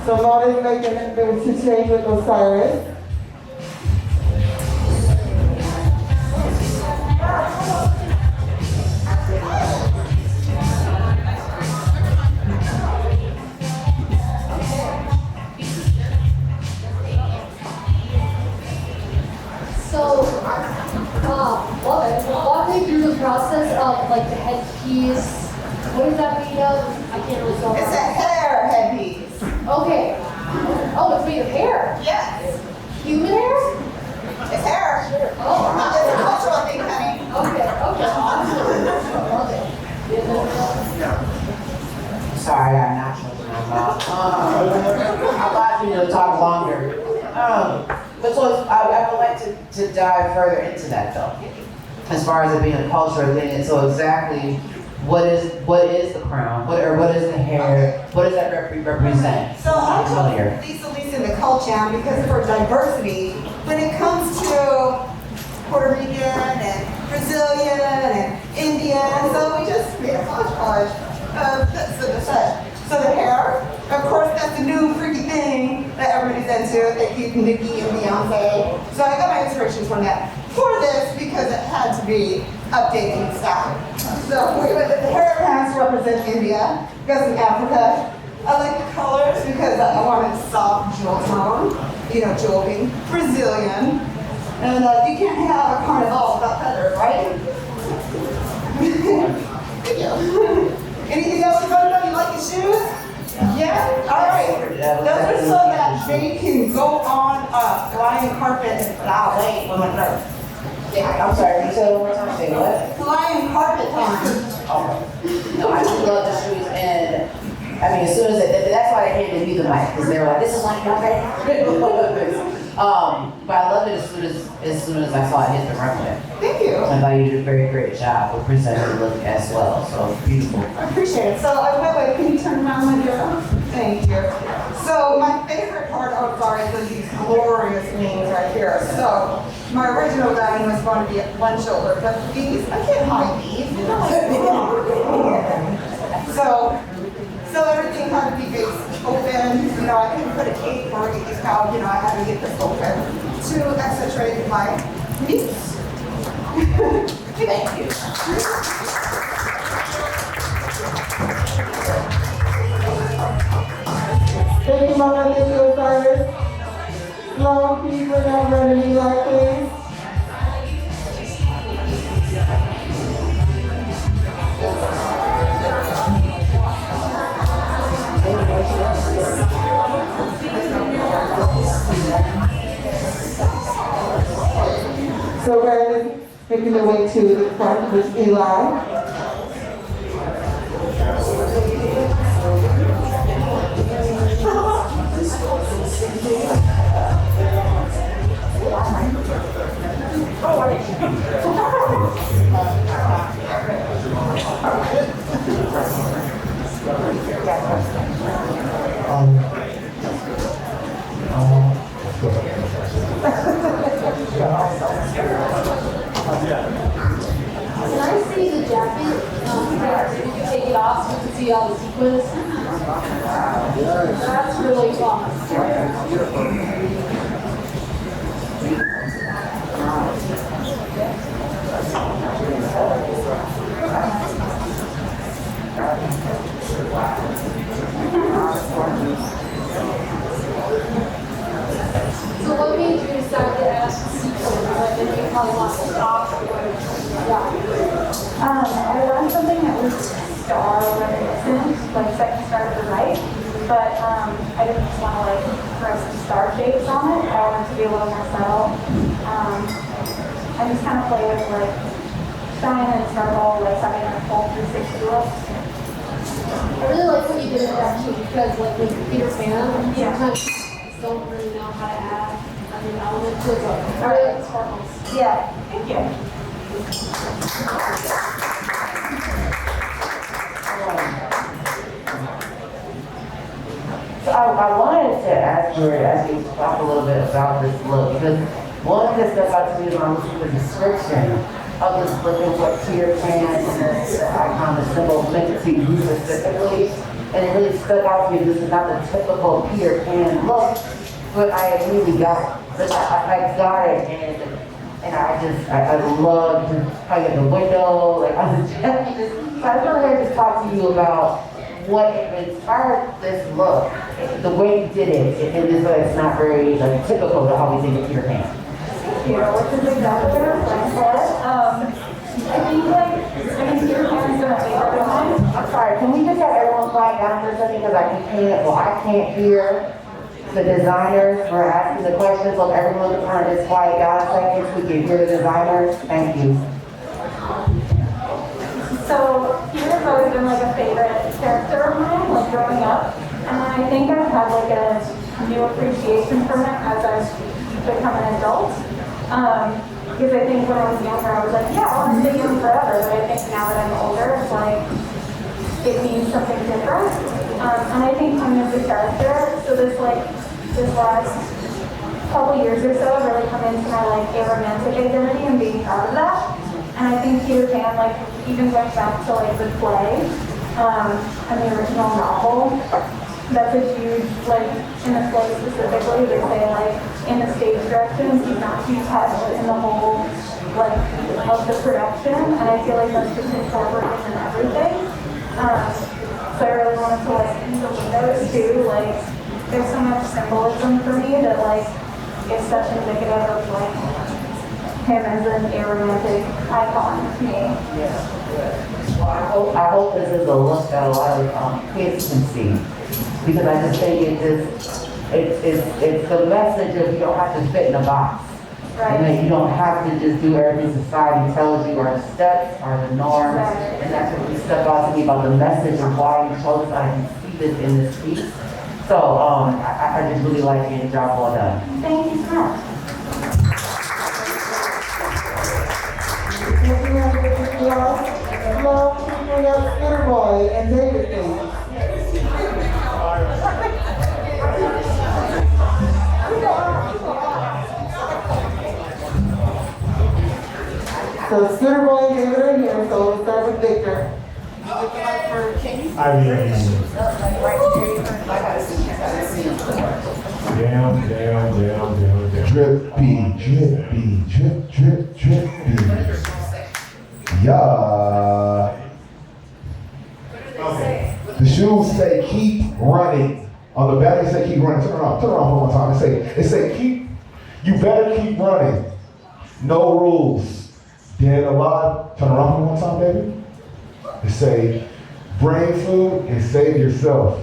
So Mona is making to change with Osiris. So, walk me through the process of like the headpiece. What is that made of? I can't really tell. It's a hair headpiece. Okay. Oh, it's made of hair? Yes. Human hair? It's hair. Sure. Oh, it's a cultural thing, honey. Sorry, I got nachos in my mouth. I'd like you to talk longer. But so I would like to dive further into that though, as far as it being a cultural thing. And so exactly, what is the crown? What is the hair? What does that represent? So I took Lisa in the culture because for diversity, when it comes to Puerto Rican and Brazilian and Indian, so we just made a hodgepodge of the set. So the hair, of course, that's the new freaky thing that everybody's into. They keep Nicki and Beyonce. So I got my inspiration from that for this because it had to be updating style. So the hair bands represent India, goes in Africa. I like the colors because I wanted soft jewel tone, jewelry, Brazilian. And you can't have a carnival without feathers, right? Thank you. Anything else you want to know? You like your shoes? Yeah? All right. Those are so that they can go on a flying carpet and fly away when they're I'm sorry, you said it one more time. Say what? flying carpet time. Okay. No, I just love the shoes, and I mean, as soon as that's why they handed me the mic, because they were like, this is like your favorite. But I loved it as soon as I saw it hit the runway. Thank you. I thought you did a very great job with presenting the look as well. So beautiful. I appreciate it. So, wait, can you turn around my girl? Thank you. So, my favorite part of ours is these glorious wings right here. So, my original design was going to be at one shoulder, but these, I can't hide these. So everything had to be open. I couldn't put a cape or these cows. I had to get this open to accentuate my meats. Thank you. Thank you, Mama. Thank you, Osiris. Long, can you bring out Rennie Light, please? So Rennie making their way to the front with Eli. Can I see the jacket? You can take it off so you can see all the sequins. That's really fun. probably want to stop or yeah. I learned something that was star reminiscent, like second star to the right, but I didn't just want to like throw some star shapes on it. I wanted to be a little more subtle. I just kind of play with like shine and circle, like having a full 360 look. I really like what you did with that too, because like with Peter Pan, sometimes you don't really know how to add an element to it. So I really like the sparkles. Yeah, thank you. So I wanted to ask you to talk a little bit about this look, because one thing that stuck out to me when I was reading the description of this look and what Peter Pan and the icon, the symbol meant to you specifically, and it really stuck out to me. This is not the typical Peter Pan look, but I really got it. I got it, and I loved how you had the window, like I was just, so I really wanted to talk to you about what inspired this look, the way you did it, in this way it's not very like typical to how we think of Peter Pan. Thank you, which is exactly what I said. I think Peter Pan is a favorite of mine. I'm sorry, can we just have everyone quiet down for a second, because I can't hear the designers. We're asking the questions, so everyone in front is quiet down a second so we can hear the designers. Thank you. So Peter's always been like a favorite character of mine, like growing up. And I think I've had like a new appreciation for him as I've become an adult. Because I think when I was younger, I was like, yeah, I want to stay young forever. But I think now that I'm older, it's like, it means something different. And I think him as a character, so this last couple years or so, I've really come into my like aromantic identity and being proud of that. And I think Peter Pan, like, even going back to like the play and the original novel, that's a huge, like, in the play specifically, they say like, in the stage directions, he's not too touched in the whole, like, of the production, and I feel like that's just incorporated in everything. So I really wanted to, like, include those too, like, there's so much symbolism for me that, like, is such indicative of, like, him as an aromantic icon to me. Yeah. Well, I hope this is a look that a lot of kids can see, because I just think it's the message of you don't have to fit in a box. Right. And that you don't have to just do everything society tells you are the steps, are the norms, Right. and that's what really stuck out to me about the message of why you chose. I can see this in this piece. So I just really like it. Job well done. Thank you so much. Hello, we got Scooter Boy and David, please. So Scooter Boy and David are here, so we'll start with Victor. Down. Drippy. Yeah. Okay. The shoes say keep running. On the back, they say keep running. Turn around one more time. It say you better keep running. No rules. Dead or alive. Turn around one more time, baby. It say bring food and save yourself.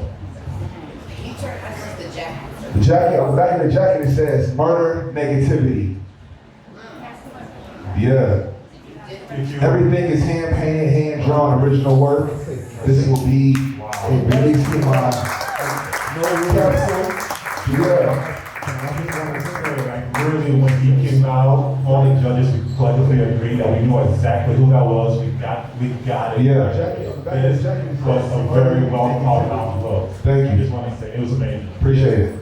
The jacket, on the back of the jacket, it says murder negativity. Yeah. Everything is hand painted, hand drawn, original work. This will be released in my capsule. Yeah. Really, when he came out, all the judges collectively agreed that we knew exactly who that was. We got it. Yeah. This was a very well thought out look. Thank you. Just want to say it was amazing. Appreciate it.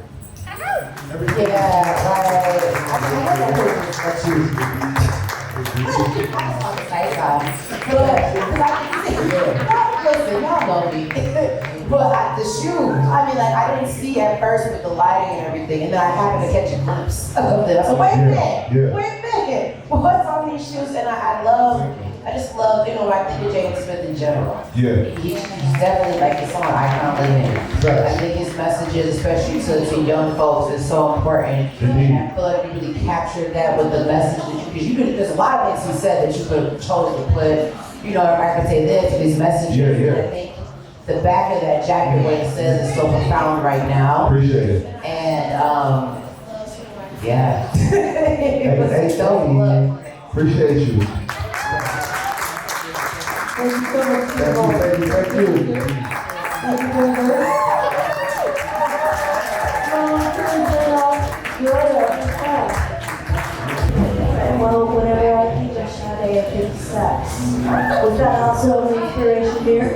Listen, y'all know me. But the shoes, I mean, like, I didn't see at first with the lighting and everything, and then I happened to catch a glimpse of them. I said, wait a minute, what's on these shoes? And I love I just love, I think of Jaden Smith in general. Yeah. He's definitely like the song icon living. Right. I think his messages, especially to young folks, is so important. Indeed. And I feel like you really captured that with the message because you could. There's a lot of things he said that you could have chosen to put. I could say this, these messages. Yeah. I think the back of that jacket, what it says, is so profound right now. Appreciate it. And yeah. Hey, Look. appreciate you. Thank you so much. Thank you. Thank you very much. Well, whenever I think of Sade, I think sex. Was that also an inspiration here?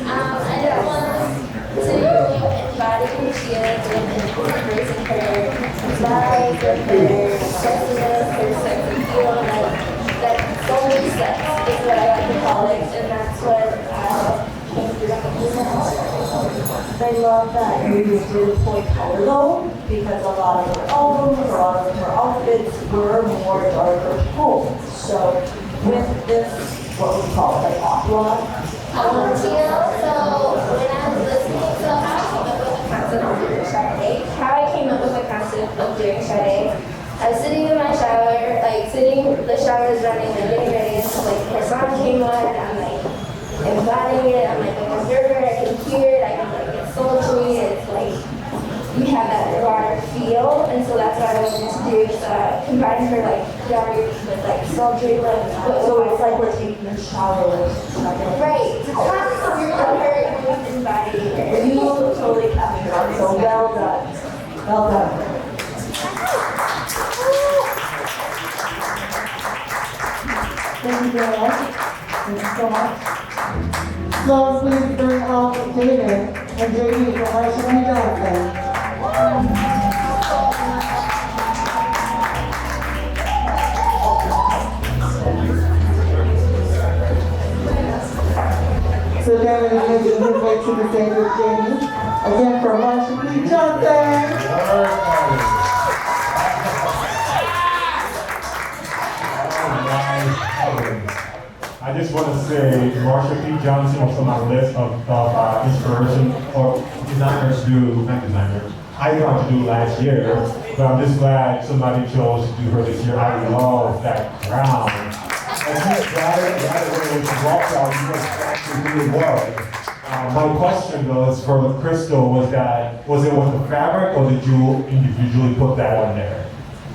I just want to embody who she is and embracing her life, her sexiness, her sex appeal, that soul sex is what I like to call it, and that's what came through. I love that you did point color though, because a lot of her albums, a lot of her outfits were more darker tones. So with this, what we call it, like aqua. So when I was listening, so how I came up with the concept of doing Sade, I was sitting in my shower, the shower is running, and getting ready, and her song came on, and I'm embodying it, I'm I can hear her, I can hear it, I can it's sultry, it's you have that raw feel, and so that's what I wanted to do, is combine her dark with sultry, So it's like we're taking a shower with right, to talk to her and embody her. You totally captured it, so well done. Well done. Thank you very much. Thank you so much. So please bring out David and JD from Washington Johnson. So David is making his way to the stage with JD. Again from Washington Johnson. I just want to say Marsha P. Johnson was on my list of inspiration or designers to do, not designers, icon to do last year, but I'm just glad somebody chose to do her this year. I love that crown. And she got it when she walked out, you know exactly who it was. My question though is for Crystal, was it with the fabric or did you individually put that on there?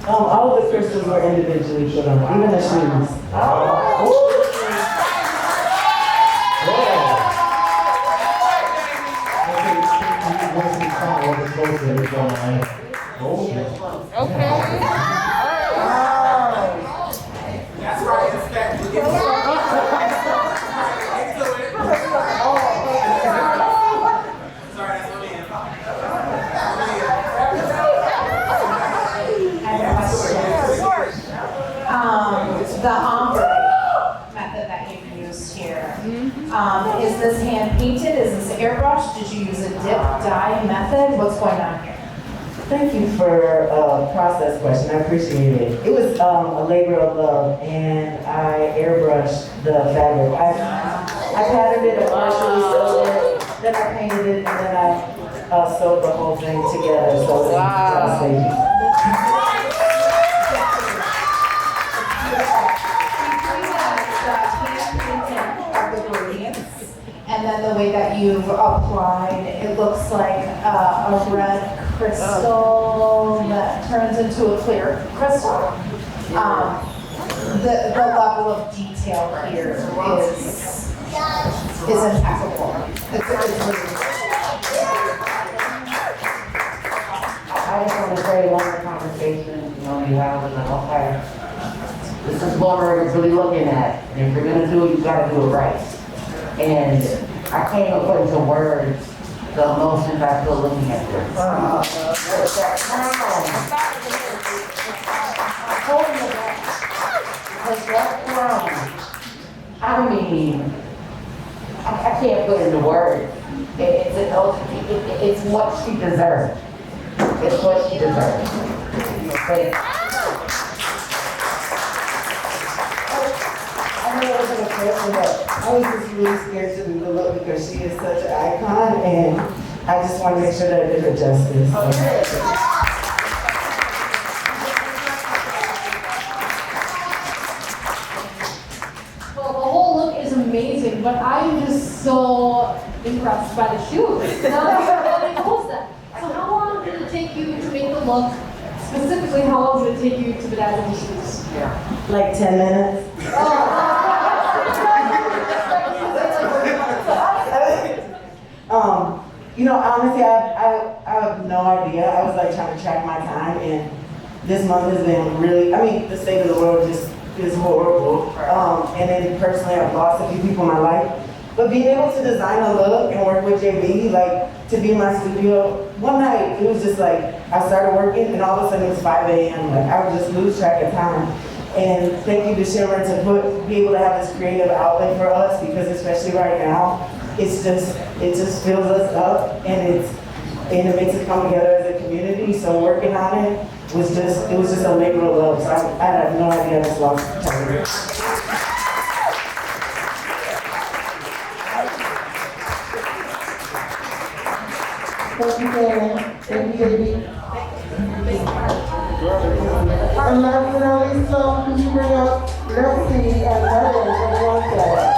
All of the crystals were individually put on, even the shoes. That's right, The ombre method that you used here. Is this hand painted? Is this airbrush? Did you use a dip dye method? What's going on here? Thank you for a process question. I appreciate it. It was a labor of love, and I airbrushed the fabric. I patterned it, I partially sewed it, then I painted it, and then I sewed the whole thing together. So and then the way that you've applied, it looks like a red crystal that turns into a clear crystal. The level of detail here is impeccable. It's really I just want to say one more conversation, you have with the whole This is what we're really looking at. And if you're going to do it, you got to do it right. And I can't even put into words the emotions I feel looking at this. With that crown. I'm holding it back. Because that crown, I mean, I can't put into words. It's what she deserved. It's what she deserves. But question, but I was just really scared to do the look because she is such an icon, and I just want to make sure that I did her justice. Well, the whole look is amazing, but I'm just so impressed by the shoes. Now that they post that. So how long did it take you to make the look? Specifically, how long did it take you to bedazzle the shoes? Like 10 minutes. You know, honestly, I have no idea. I was like trying to track my time, and this month has been really, I mean, the state of the world just is horrible. And then personally, I've lost a few people in my life. But being able to design a look and work with JB, like to be in my studio, one night, it was just like, I started working and all of a sudden it was 5 a.m. Like I would just lose track of time. And thank you to Shimmer to be able to have this creative outlet for us, because especially right now, it just fills us up, and it makes us come together as a community. So working on it was just a labor of love. So I had no idea I just lost time. Thank you, Karen. Thank you, JB. And last but not least, could you bring up Lexi and Megan from one side?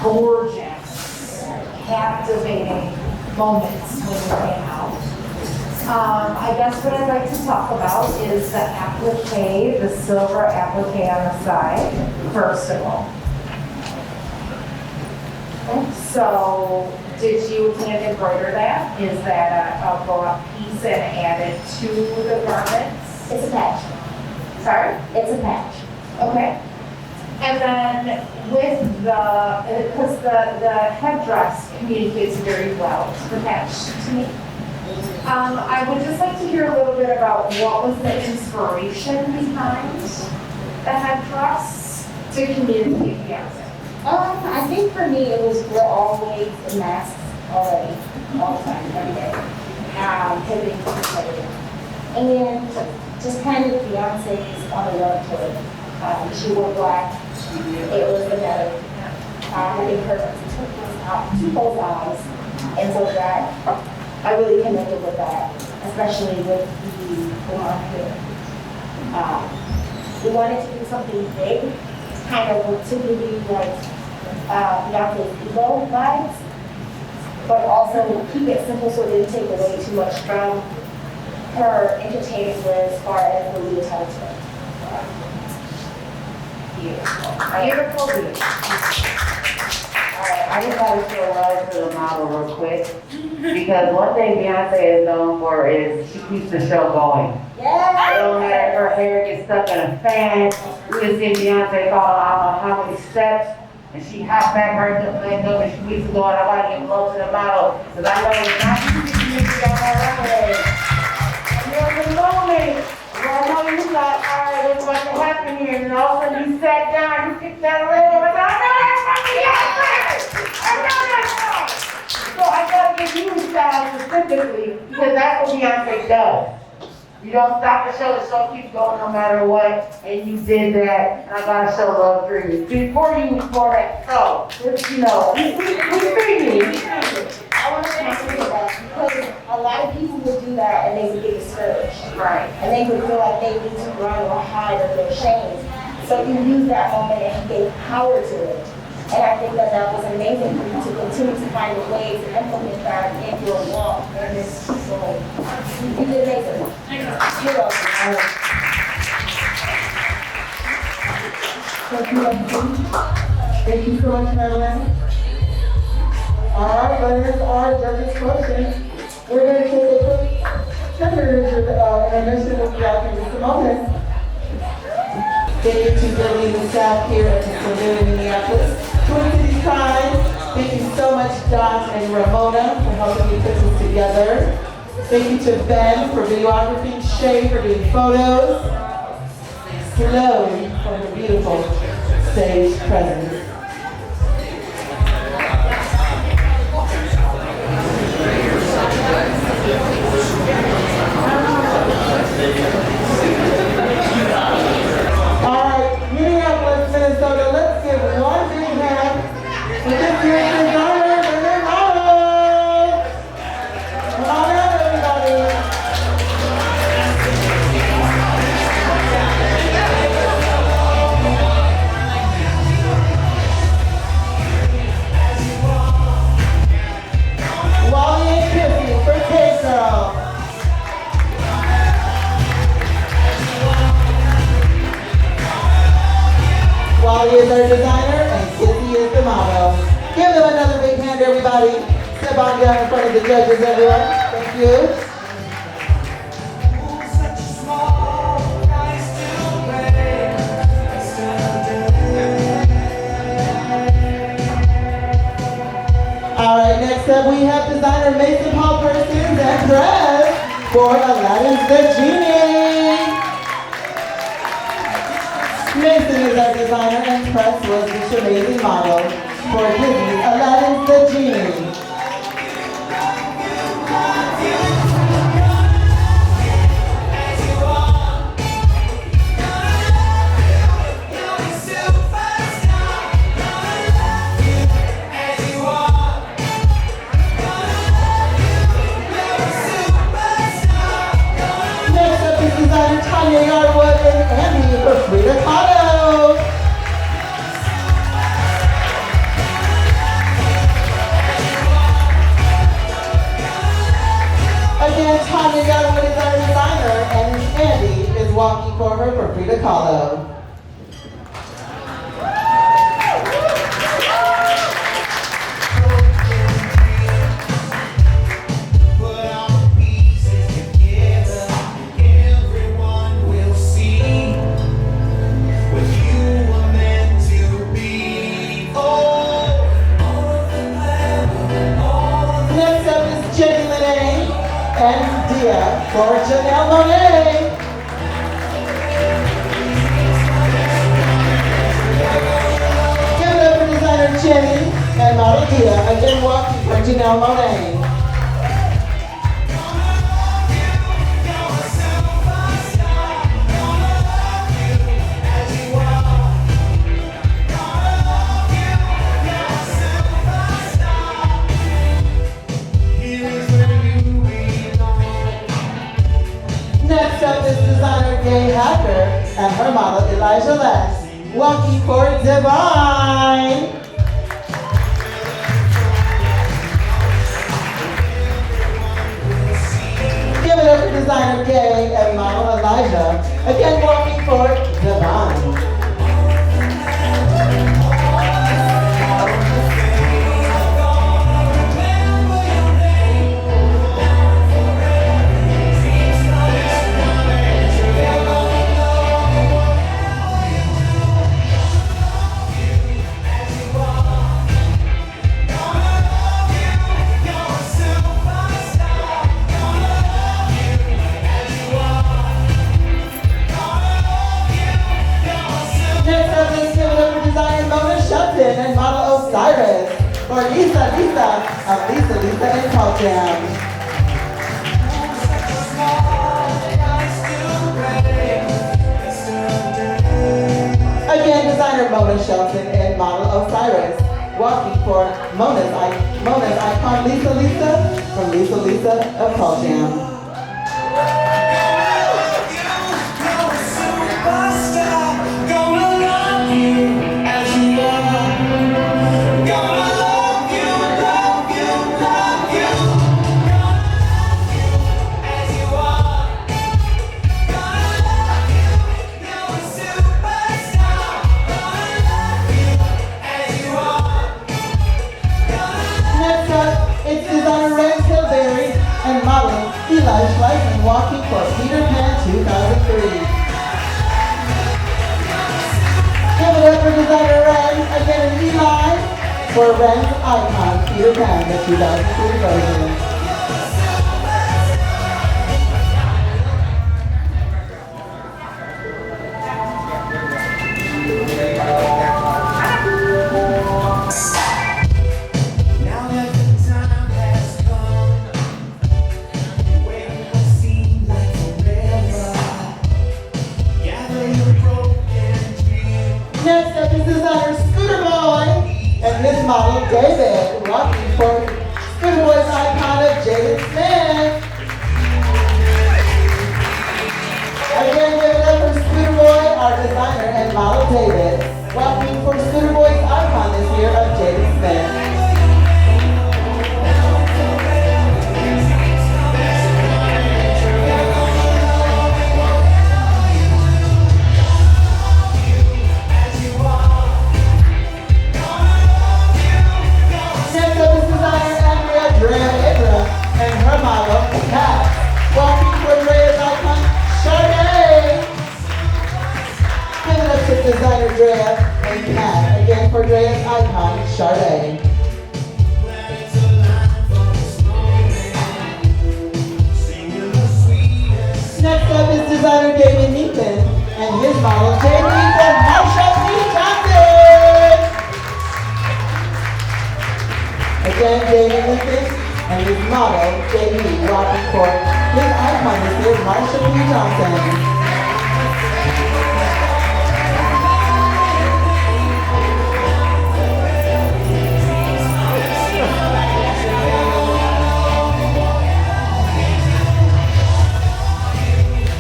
Gorgeous, captivating moments when you came out. I guess what I'd like to talk about is the applique, the silver applique on the side, first of all. So, did you hand embroider that? Is that a blow-up piece and added to the garments? It's a patch. Sorry? It's a patch. Okay. And then with because the headdress communicates very well to the patch to me. I would just like to hear a little bit about what was the inspiration behind the headdress to communicate Beyonce. I think for me it was we're always in masks already, all the time, every day, pivoting to each other. And just kind of Beyonce's on the love to it. She wore black. It was the better. I think her two pose eyes, and so that I really connected with that, especially with the blonde hair. We wanted to do something big, kind of to give you like Beyonce's ego vibes, but also keep it simple so it didn't take away too much from her entertaining as far as the lead attachment. Beautiful. Alright, I just gotta show love to the model real quick, because one thing Beyonce is known for is she keeps the show going. Yeah. It don't matter if her hair gets stuck in a fan. We just see Beyonce fall I don't know how many steps, and she hopped back right up and she weeks ago, and I want to give love to the model, because I know it's not easy to get on that runway. And there's a moment where I know you thought, alright, what's about to happen here? And all of a sudden you sat down, you kicked that little, and I know that's from Beyonce! I know that song! So I gotta give you a shout out specifically, because that's what Beyonce does. You don't stop the show keeps going no matter what, and you did that, and I gotta show love for you. Before that show, you know, we see you. I want to answer that because a lot of people would do that and they would get discouraged. Right. And they would feel like they need to run or hide or their shame. So you use that moment and you gave power to it. And I think that that was amazing for you to continue to find a way to implement that in your walk. And it's so, you did amazing. You're welcome. Thank you so much, Madeline. All right, but here's our judges' questions. We're going to take a quick intermission. We'll be out here in just a moment. Thank you to Billy and the staff here at the Saloon in Minneapolis. Twin Cities Pride, thank you so much, Don and Ramona, for helping me put this together. Thank you to Ben for videography, Shay for doing photos, Saloon for her beautiful stage presence. All right, Minneapolis, Minnesota, let's give one big hand for this year's designers and their models. Come on out, everybody. Wally and Kissy for K-Girl. Wally is our designer and Kissy is the model. Give them another big hand, everybody. Step on down in front of the judges, everyone. Thank you. All right, next up we have designer Mason Paul Persons and Press for Aladdin's the Genie. Mason is our designer and Press was this amazing model for Disney's Aladdin's the Genie. Next up is designer Tanya Yardwood and Andy for Frida Kahlo. Again, Tanya Yardwood is our designer and Andy is walking for her for Frida Kahlo. Next up is Jenny Lene and Dia for Janelle Monáe. Give it up for designer Jenny and model Dia, again walking for Janelle Monáe. Next up is designer Gay Hacker and her model Elijah Lex, walking for Divine. Give it up for designer Gay and model Elijah, again walking for Divine. And model Osiris for Lisa of Lisa and Paul Jam. Again, designer Mona Shelton and model Osiris, walking for Mona's icon Lisa from Lisa of Paul Jam. It's designer Ray Tilbury and Schleichman walking for Peter Pan 2003. Give it up for designer Ren, again in Eli, for Ren's Icon, Peter Pan, the 2003 version. Next up is designer Scooter Boy and his model David, rocking for Scooter Boy's icon of Jaden Smith. Again, give it up for Scooter Boy, our designer and model David, rocking for Scooter Boy's icon this year of Jaden Smith. And her model, Kat, walking for Drea's icon, Sade. Give it up to designer Drea and Kat, again for Drea's icon, Sade. Next up is designer David Neeson and his model, Jamie from Marshall P. Johnson. Again, David Neeson and his model, J.B., rocking for his icon this year, Marsha P. Johnson.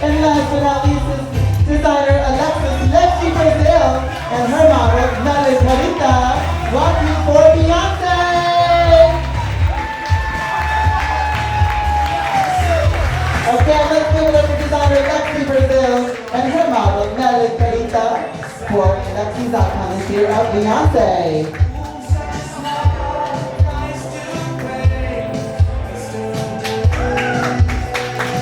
And last but not least is designer Alexis Lexi Brazil and her model, Natalie Carita, rocking for Beyonce. Okay, let's give it up for designer Lexi Brazil and her model, Natalie Carita, for Lexi's icon this year of Beyonce.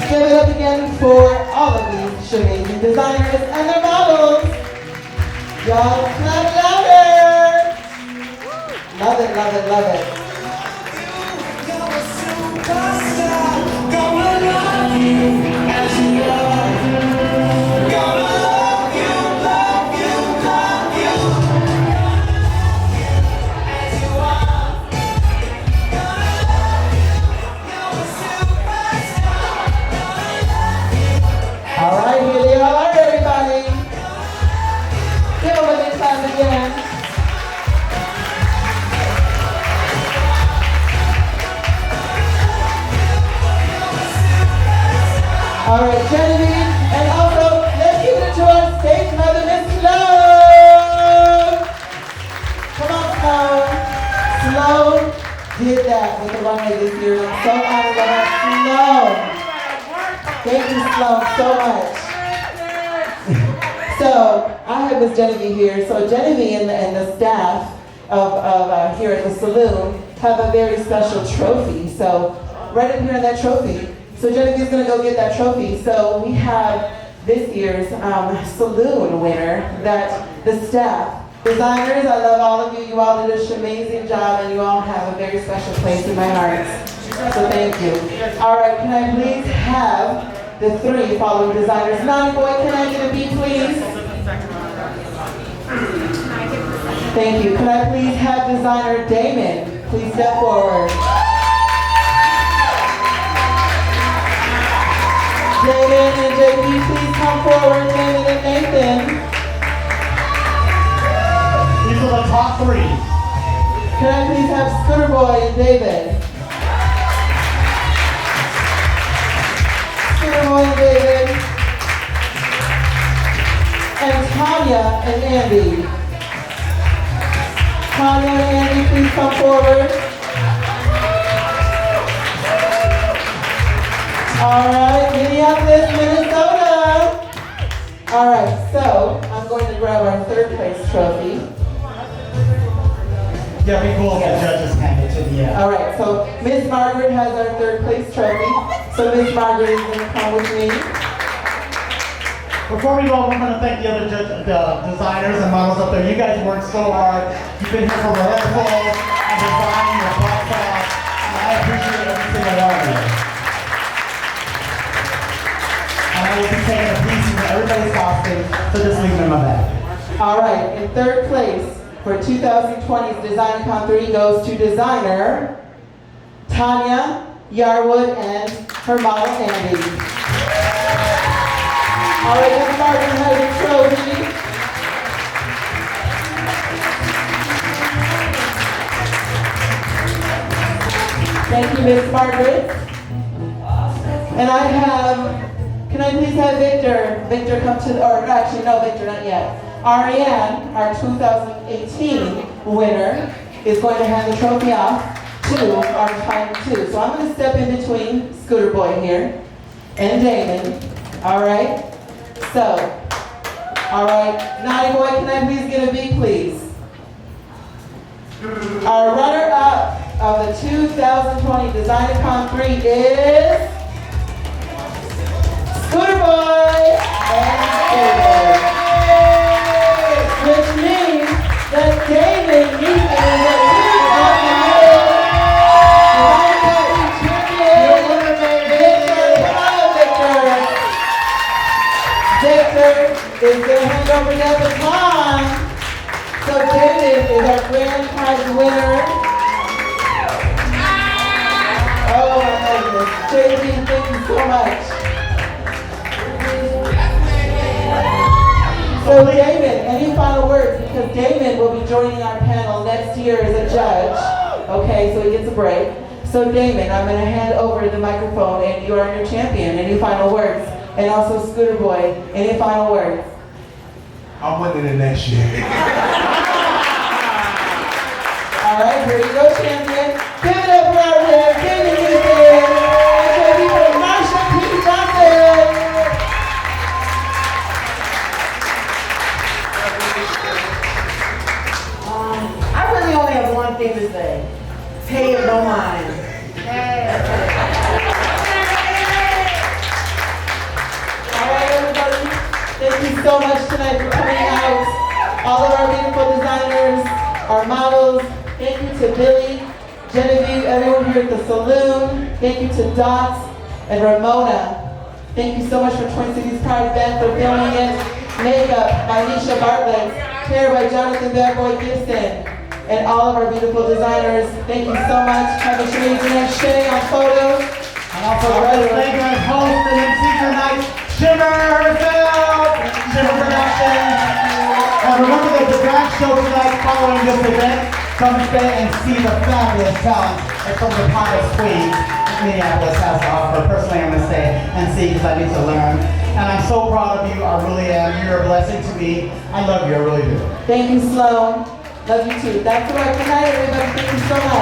Give it up again for all of these amazing designers and their models. Y'all clap louder. Love it, love it, love it. All right, here they are, everybody. Give them a big clap again. All right, Genevieve, and also let's give it to our stage mother, Miss Sloan. Come on, Sloan. Sloan did that with the runway this year. I'm so honored to have Sloan. Thank you, Sloan, so much. So I have Miss Genevieve here. So Genevieve and the staff of here at the Saloon have a very special trophy. So right up here on that trophy. So Genevieve's gonna go get that trophy. So we have this year's Saloon winner that the staff, designers, I love all of you. You all did an amazing job and you all have a very special place in my heart. So thank you. All right, can I please have the three following designers? Naughty Boy, can I get a beat, please? Thank you. Can I please have designer Damon? Please step forward. Damon and JP, please come forward. Damon and Nathan. These are the top three. Can I please have Scooter Boy and David? Scooter Boy and David. And Tanya and Andy. Tanya and Andy, please come forward. All right, Minneapolis, Minnesota. All right, so I'm going to grab our third place trophy. Yeah, we cool if the judges hand it to the All right, so Miss Margaret has our third place trophy. So Miss Margaret is going to come with me. Before we go, we're going to thank the other designers and models up there. You guys worked so hard. You've been here for rehearsals and designing your butts off. And I appreciate every single one of you. And I will be taking a piece from everybody's costume, so just leave them in my bag. All right, in third place for 2020's DesignCon 3 goes to designer Tanya Yarwood and her model Andy. All right, Miss Martin has a trophy. Thank you, Miss Margaret. And I have, can I please have Victor? Victor come to, or actually no, Victor, not yet. Ariane, our 2018 winner, is going to hand the trophy off to our time 2. So I'm going to step in between Scooter Boy here and Damon. All right? So, all right, Naughty Boy, can I please get a beat, please? Our runner-up of the 2020 DesignCon 3 is Scooter Boy and David. Which means that David needs to be the Victor is going to hand over that baton. So David is our grand prize winner. Oh my goodness. JD, thank you so much. So David, any final words? Because David will be joining our panel next year as a judge. Okay, so he gets a break. So Damon, I'm going to hand over the microphone and you are your champion. Any final words? And also Scooter Boy, any final words? I'm winning it next year. All right, here you go, champion. Give it up for our winner, David Houston. And baby for Marsha P. Johnson. I really only have one thing to say. Pay it no mind. All right, everybody. Thank you so much tonight for coming out. All of our beautiful designers, our models. Thank you to Billy, Genevieve, everyone here at the Saloon. Thank you to Dots and Ramona. Thank you so much for Twin Cities Pride Ben for filming it. Makeup by Nisha Bartlett. Hair by Jonathan Bad Boy Gibson. And all of our beautiful designers. Thank you so much. Have a amazing night, Shay, on photos. And also, thank you as host and MC tonight, Shimmer herself, Shimmer Productions. And remember that the drag show tonight following this event. Come stay and see the fabulous talent that from the hottest queen Minneapolis has to offer. Personally, I'm going to stay and see because I need to learn. And I'm so proud of you. I really am. You're a blessing to me. I love you. I really do. Thank you, Sloan. Love you too. That's all right. Good night, everybody. Thank you so much.